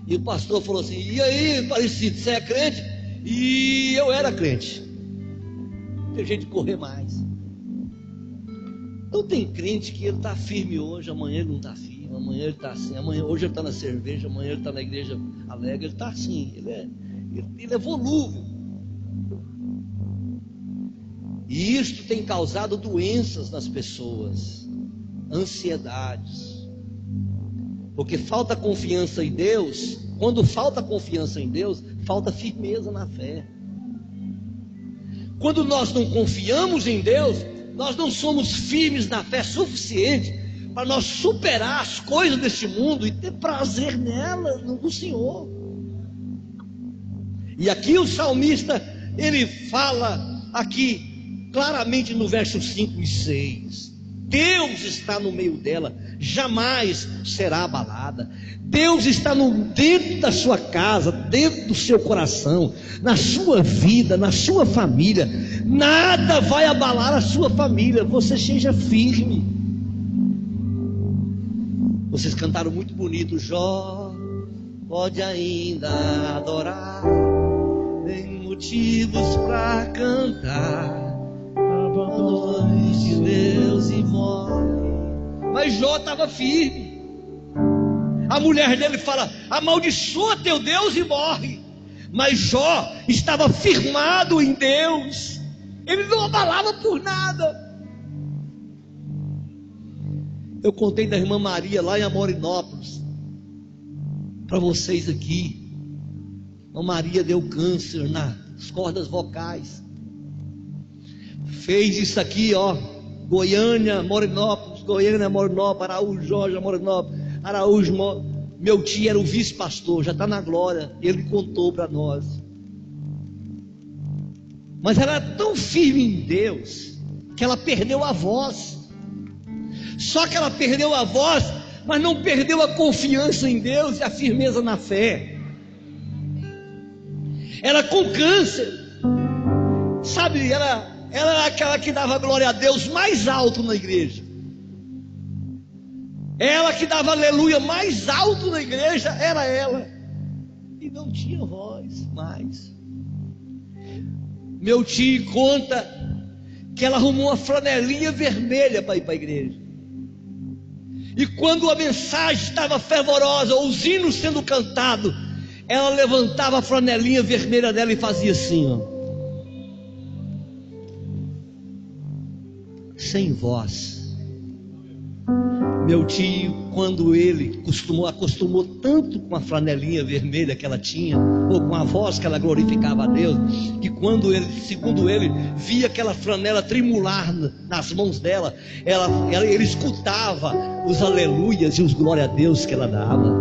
[SPEAKER 5] E o pastor falou assim: e aí, Parecido, você é crente? E eu era crente. Tem gente correr mais. Então tem crente que ele está firme hoje, amanhã ele não está firme, amanhã ele está assim, hoje ele está na cerveja, amanhã ele está na igreja alegre, ele está assim, ele é volúvel. E isto tem causado doenças nas pessoas, ansiedades, porque falta confiança em Deus. Quando falta confiança em Deus, falta firmeza na fé. Quando nós não confiamos em Deus, nós não somos firmes na fé suficiente para nós superar as coisas deste mundo e ter prazer nela, no Senhor. E aqui o salmista, ele fala aqui claramente no verso 5 e 6: Deus está no meio dela, jamais será abalada. Deus está dentro da sua casa, dentro do seu coração, na sua vida, na sua família. Nada vai abalar a sua família. Você seja firme. Vocês cantaram muito bonito: Jó pode ainda adorar, tem motivos para cantar. Abandono de Deus e morre. Mas Jó estava firme. A mulher dele fala: amaldiçoa teu Deus e morre. Mas Jó estava firmado em Deus. Ele não abalava por nada. Eu contei da irmã Maria lá em Amorinópolis para vocês aqui. A Maria deu câncer nas cordas vocais. Fez isso aqui, ó, Goiânia, Morinópolis, Araújo, Jorge, Morinópolis, Araújo, meu tio era o vice-pastor, já está na glória, ele contou para nós. Mas ela era tão firme em Deus, que ela perdeu a voz. Só que ela perdeu a voz, mas não perdeu a confiança em Deus e a firmeza na fé. Ela com câncer, sabe, ela era aquela que dava glória a Deus mais alto na igreja. Ela que dava aleluia mais alto na igreja, era ela. E não tinha voz mais. Meu tio conta que ela arrumou uma flanelinha vermelha para ir para a igreja. E quando a mensagem estava fervorosa, os hinos sendo cantados, ela levantava a flanelinha vermelha dela e fazia assim, ó, sem voz. Meu tio, quando ele acostumou tanto com a flanelinha vermelha que ela tinha, ou com a voz que ela glorificava a Deus, que quando ele, segundo ele, via aquela flanela tremular nas mãos dela, ele escutava os aleluias e os glória a Deus que ela dava.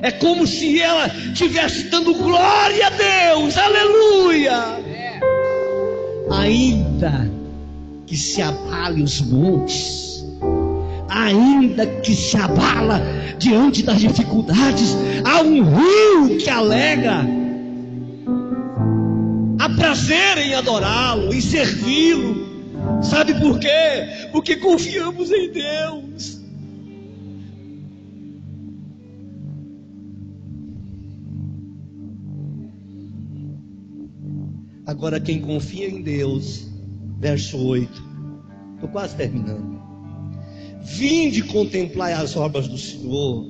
[SPEAKER 5] É como se ela estivesse dando glória a Deus, aleluia. Ainda que se abale os montes, ainda que se abala diante das dificuldades, há um rio que alega. Há prazer em adorá-lo, em servi-lo. Sabe por quê? Porque confiamos em Deus. Agora, quem confia em Deus, verso 8, estou quase terminando. Vinde contemplai as obras do Senhor,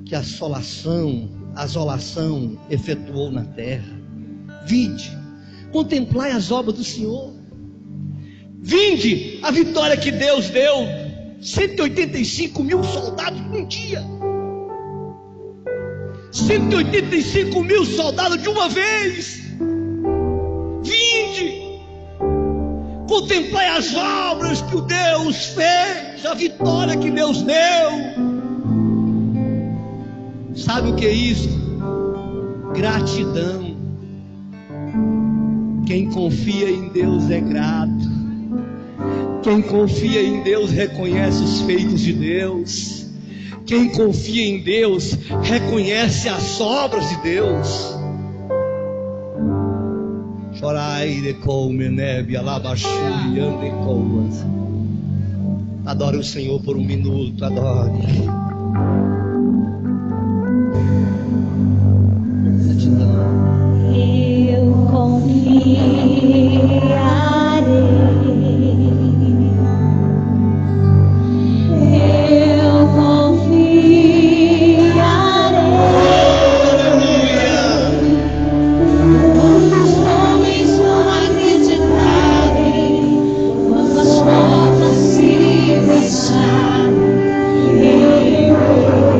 [SPEAKER 5] que a assolação efetuou na terra. Vinde, contemplai as obras do Senhor. Vinde, a vitória que Deus deu. 185 mil soldados num dia. 185 mil soldados de uma vez. Vinde, contemplai as obras que o Deus fez, a vitória que Deus deu. Sabe o que é isso? Gratidão. Quem confia em Deus é grato. Quem confia em Deus reconhece os feitos de Deus. Quem confia em Deus reconhece as obras de Deus. Chorai de come neve alabaxuri ande coas. Adore o Senhor por um minuto, adore.
[SPEAKER 4] Eu confiarei. Eu confiarei. Quando os homens não acreditarem, quando as portas se fecharem, eu confiarei.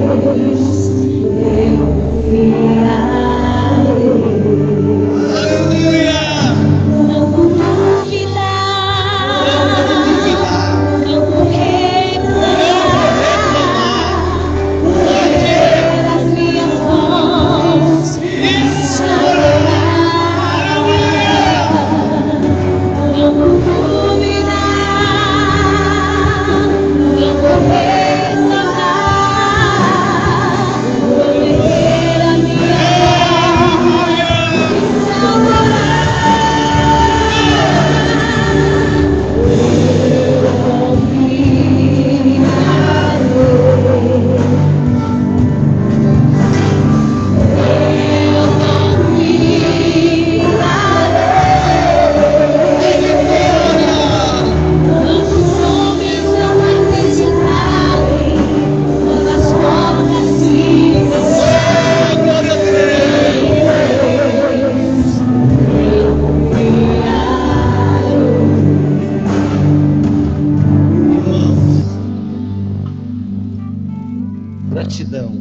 [SPEAKER 5] Gratidão.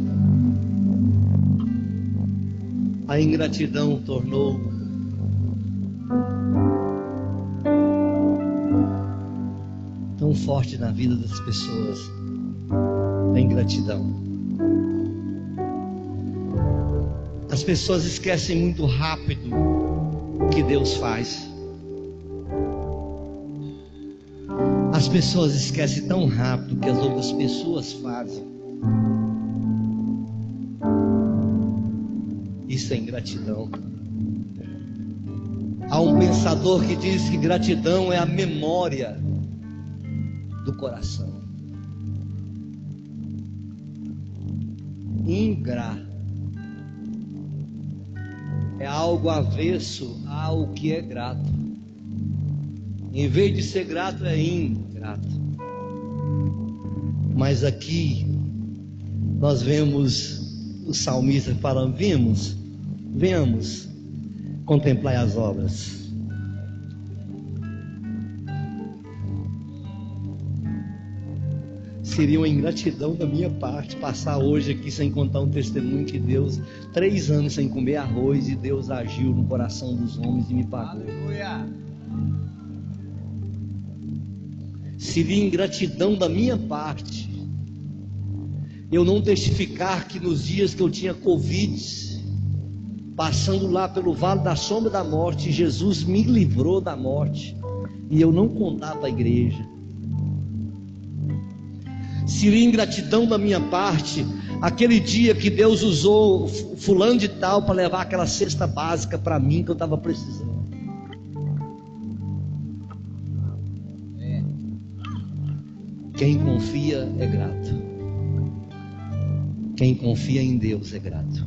[SPEAKER 5] A ingratidão tornou tão forte na vida das pessoas. A ingratidão. As pessoas esquecem muito rápido o que Deus faz. As pessoas esquecem tão rápido o que as outras pessoas fazem. Isso é ingratidão. Há um pensador que diz que gratidão é a memória do coração. Ingra é algo avesso ao que é grato. Em vez de ser grato, é ingrato. Mas aqui nós vemos o salmista falando: vemos contemplar as obras. Se seria uma ingratidão da minha parte passar hoje aqui sem contar um testemunho que Deus, 3 anos sem comer arroz, e Deus agiu no coração dos homens e me pagou. Aleluia. Seria ingratidão da minha parte eu não testificar que nos dias que eu tinha Covid, passando lá pelo vale da sombra da morte, Jesus me livrou da morte, e eu não contar para a igreja. Seria ingratidão da minha parte aquele dia que Deus usou fulano de tal para levar aquela cesta básica para mim que eu estava precisando. Quem confia é grato. Quem confia em Deus é grato.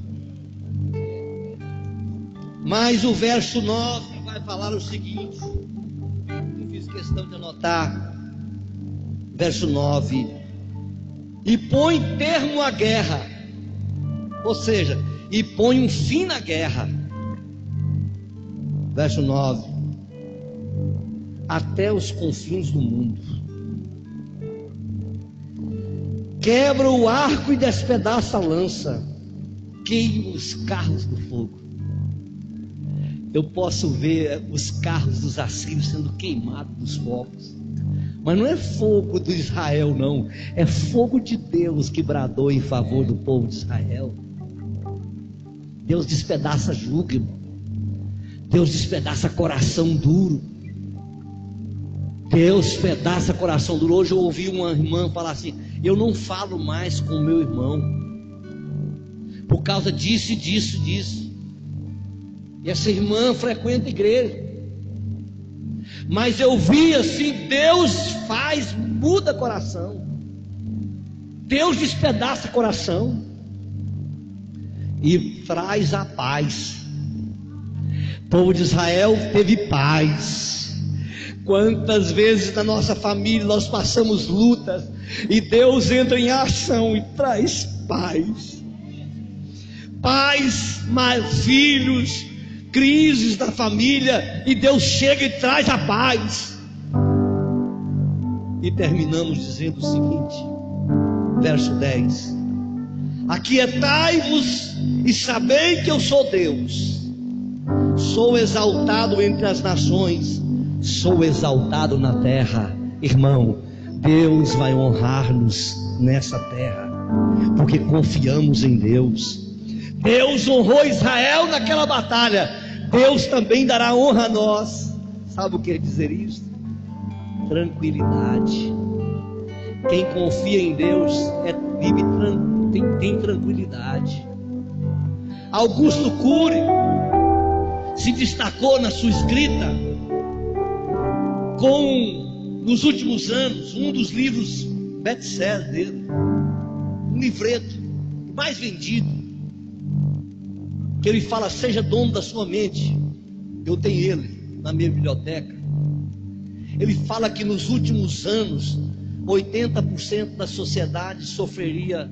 [SPEAKER 5] Mas o verso 9 vai falar o seguinte, eu fiz questão de anotar. Verso 9: e põe termo à guerra, ou seja, e põe um fim na guerra. Verso 9: até os confins do mundo. Quebra o arco e despedaça a lança, queima os carros do fogo. Eu posso ver os carros dos assírios sendo queimados dos fogos, mas não é fogo do Israel, não, é fogo de Deus que bradou em favor do povo de Israel. Deus despedaça jugo, irmão. Deus despedaça coração duro. Deus despedaça coração duro. Hoje eu ouvi uma irmã falar assim: eu não falo mais com o meu irmão por causa disso e disso, disso. E essa irmã frequenta a igreja, mas eu vi assim, Deus muda coração, Deus despedaça coração e traz a paz. O povo de Israel teve paz. Quantas vezes na nossa família nós passamos lutas e Deus entra em ação e traz paz. Paz, mais filhos, crises da família, e Deus chega e traz a paz. E terminamos dizendo o seguinte, verso 10: aquietai-vos e sabei que eu sou Deus, sou exaltado entre as nações, sou exaltado na terra. Irmão, Deus vai honrar-nos nessa terra, porque confiamos em Deus. Deus honrou Israel naquela batalha, Deus também dará honra a nós. Sabe o que quer dizer isso? Tranquilidade. Quem confia em Deus tem tranquilidade. Augusto Cury se destacou na sua escrita com, nos últimos anos, um dos livros best-seller dele, um livreto mais vendido, que ele fala: seja dono da sua mente. Eu tenho ele na minha biblioteca. Ele fala que nos últimos anos 80% da sociedade sofreria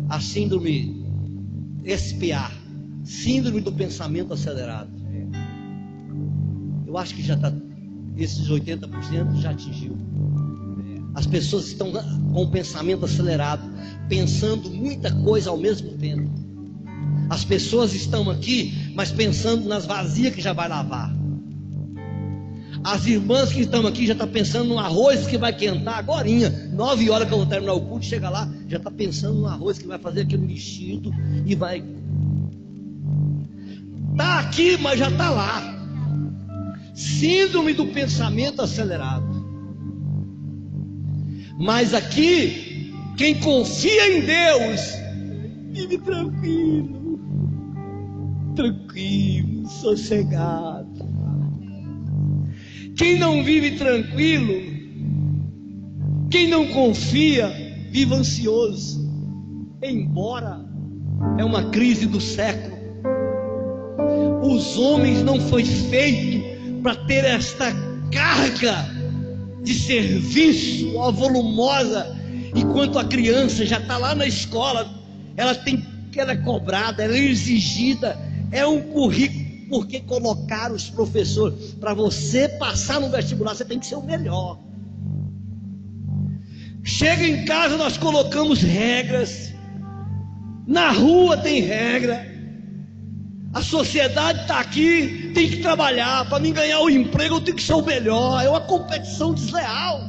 [SPEAKER 5] a síndrome SPA, síndrome do pensamento acelerado. Eu acho que já está, esses 80% já atingiu. As pessoas estão com o pensamento acelerado, pensando muita coisa ao mesmo tempo. As pessoas estão aqui, mas pensando nas vasilhas que já vai lavar. As irmãs que estão aqui já estão pensando no arroz que vai quentar agorinha, 9 horas que eu vou terminar o culto, chega lá, já está pensando no arroz que vai fazer aquele mexido e vai. Está aqui, mas já está lá. Síndrome do pensamento acelerado. Mas aqui, quem confia em Deus, vive tranquilo, sossegado. Quem não vive tranquilo, quem não confia, vive ansioso. Embora é uma crise do século, os homens não foi feito para ter esta carga de serviço, ó, volumosa, enquanto a criança já está lá na escola, ela é cobrada, ela é exigida, é um currículo. Porque colocaram os professores para você passar no vestibular, você tem que ser o melhor. Chega em casa, nós colocamos regras. Na rua tem regra. A sociedade está aqui, tem que trabalhar. Para mim ganhar o emprego, eu tenho que ser o melhor. É uma competição desleal.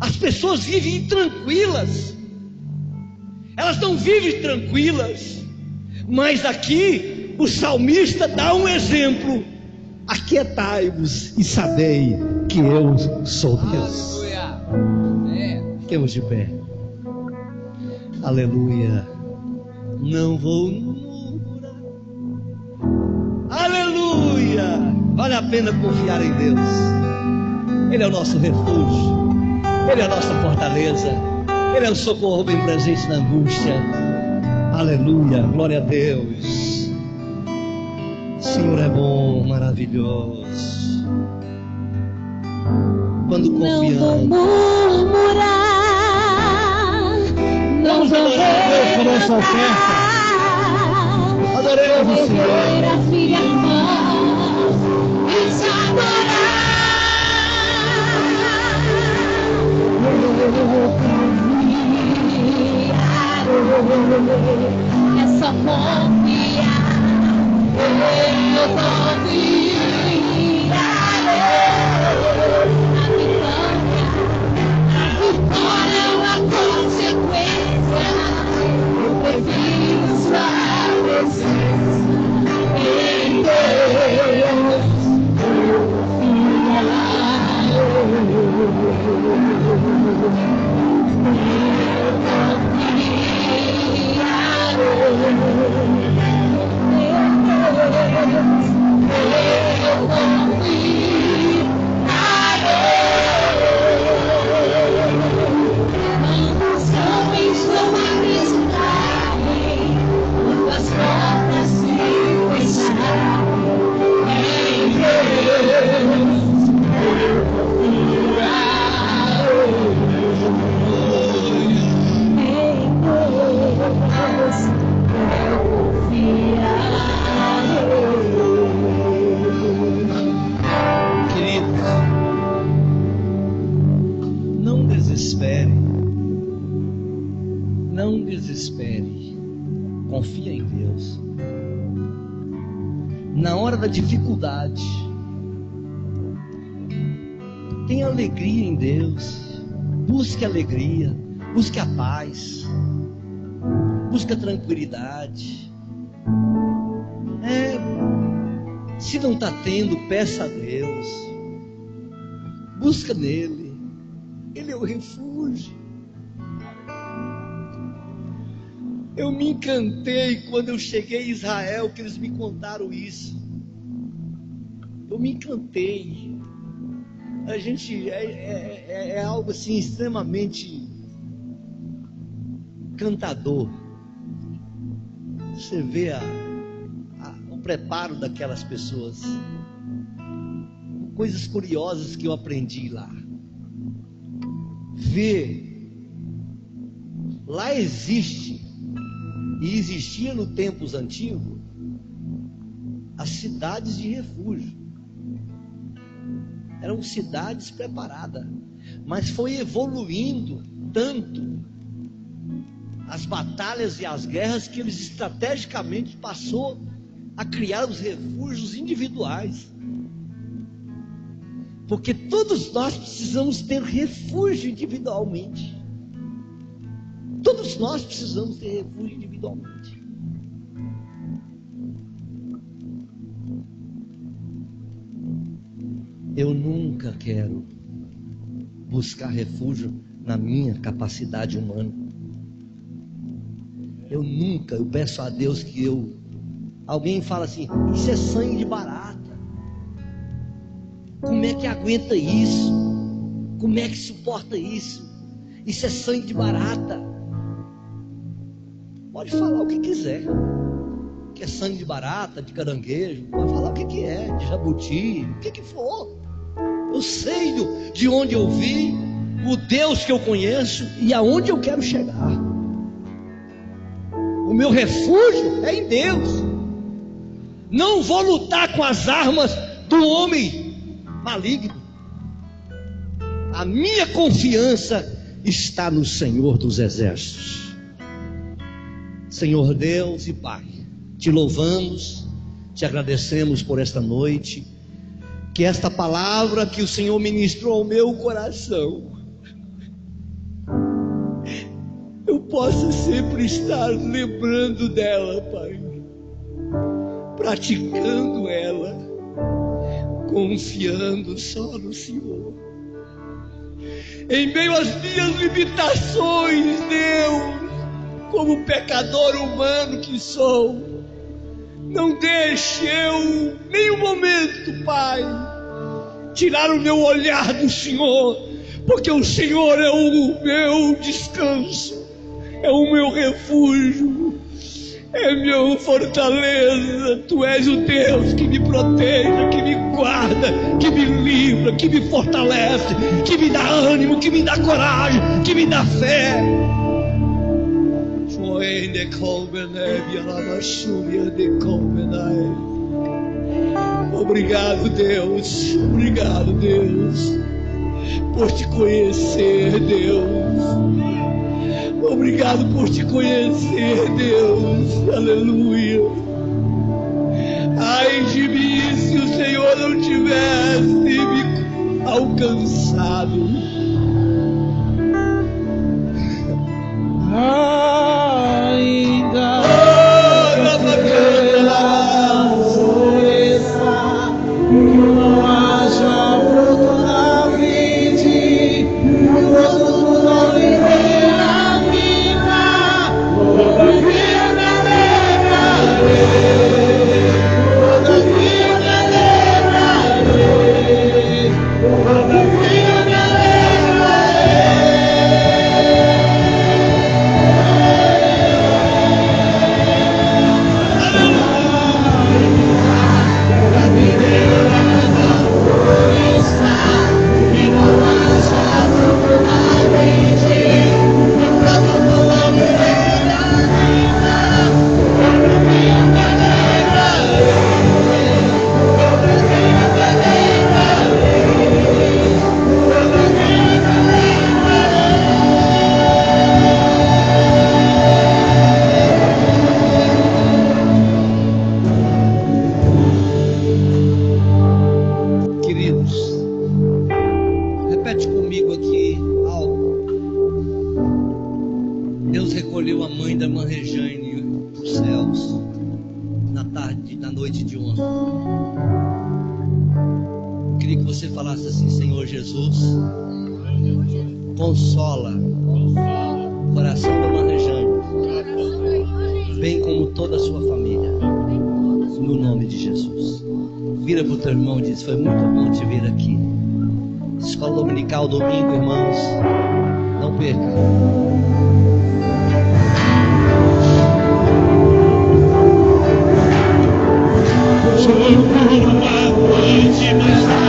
[SPEAKER 5] As pessoas vivem tranquilas. Elas não vivem tranquilas. Mas aqui o salmista dá um exemplo: aquietai-vos e sabei que eu sou Deus. Fiquemos de pé. Aleluia. Não vou murmurar. Aleluia. Vale a pena confiar em Deus. Ele é o nosso refúgio, Ele é a nossa fortaleza, Ele é o socorro bem presente na angústia. Aleluia, glória a Deus. O Senhor é bom, maravilhoso. Quando confiamos,
[SPEAKER 4] não vou murmurar, não vou
[SPEAKER 3] por essa oferta.
[SPEAKER 5] adoremos o Senhor.
[SPEAKER 4] a filha irmã e te adorar. É só confiar. Eu confiar. A vitória é uma consequência. Eu prefiro sua presença em Deus.
[SPEAKER 5] Não desespere, confia em Deus. Na hora da dificuldade, tenha alegria em Deus. Busque alegria, busque a paz, busque a tranquilidade. Se não está tendo, peça a Deus. Busca nele, Ele é o refúgio. Eu me encantei quando eu cheguei em Israel, que eles me contaram isso. Eu me encantei. A gente é algo assim extremamente encantador. Você vê o preparo daquelas pessoas. Coisas curiosas que eu aprendi lá. Lá existe, e existia no tempos antigos, as cidades de refúgio. Eram cidades preparadas, mas foi evoluindo tanto as batalhas e as guerras que eles estrategicamente passou a criar os refúgios individuais. Porque todos nós precisamos ter refúgio individualmente. Todos nós precisamos ter refúgio individualmente. Eu nunca quero buscar refúgio na minha capacidade humana. Eu peço a Deus que alguém fala assim, isso é sangue de barata. Como é que aguenta isso? Como é que suporta isso? Isso é sangue de barata. Pode falar o que quiser. Que é sangue de barata, de caranguejo. Pode falar o que é, de jabuti, o que for. Eu sei de onde eu vim, o Deus que eu conheço e aonde eu quero chegar. O meu refúgio é em Deus. Não vou lutar com as armas do homem maligno. A minha confiança está no Senhor dos Exércitos. Senhor Deus e Pai, te louvamos, te agradecemos por esta noite, que esta palavra que o Senhor ministrou ao meu coração, eu possa sempre estar lembrando dela, Pai, praticando ela, confiando só no Senhor. Em meio às minhas limitações, Deus, como pecador humano que sou, não deixe eu, nem um momento, Pai, tirar o meu olhar do Senhor, porque o Senhor é o meu descanso, é o meu refúgio, é minha fortaleza. Tu és o Deus que me protege, que me guarda, que me livra, que me fortalece, que me dá ânimo, que me dá coragem, que me dá fé. Obrigado, Deus, obrigado, Deus, por te conhecer, Deus. Obrigado por te conhecer, Deus, aleluia. Ai de mim se o Senhor não tivesse me alcançado.
[SPEAKER 3] Ainda que não haja fruto na vide, o fruto não me vê na vida, todavia me alegrarei, todavia me alegrarei, todavia me consola o coração da irmã Rejane, bem como toda a sua família, no nome de Jesus. Vira para o teu irmão e diz: foi muito bom te ver aqui. Escola dominical, domingo, irmãos, não perca. Chorou uma noite, mas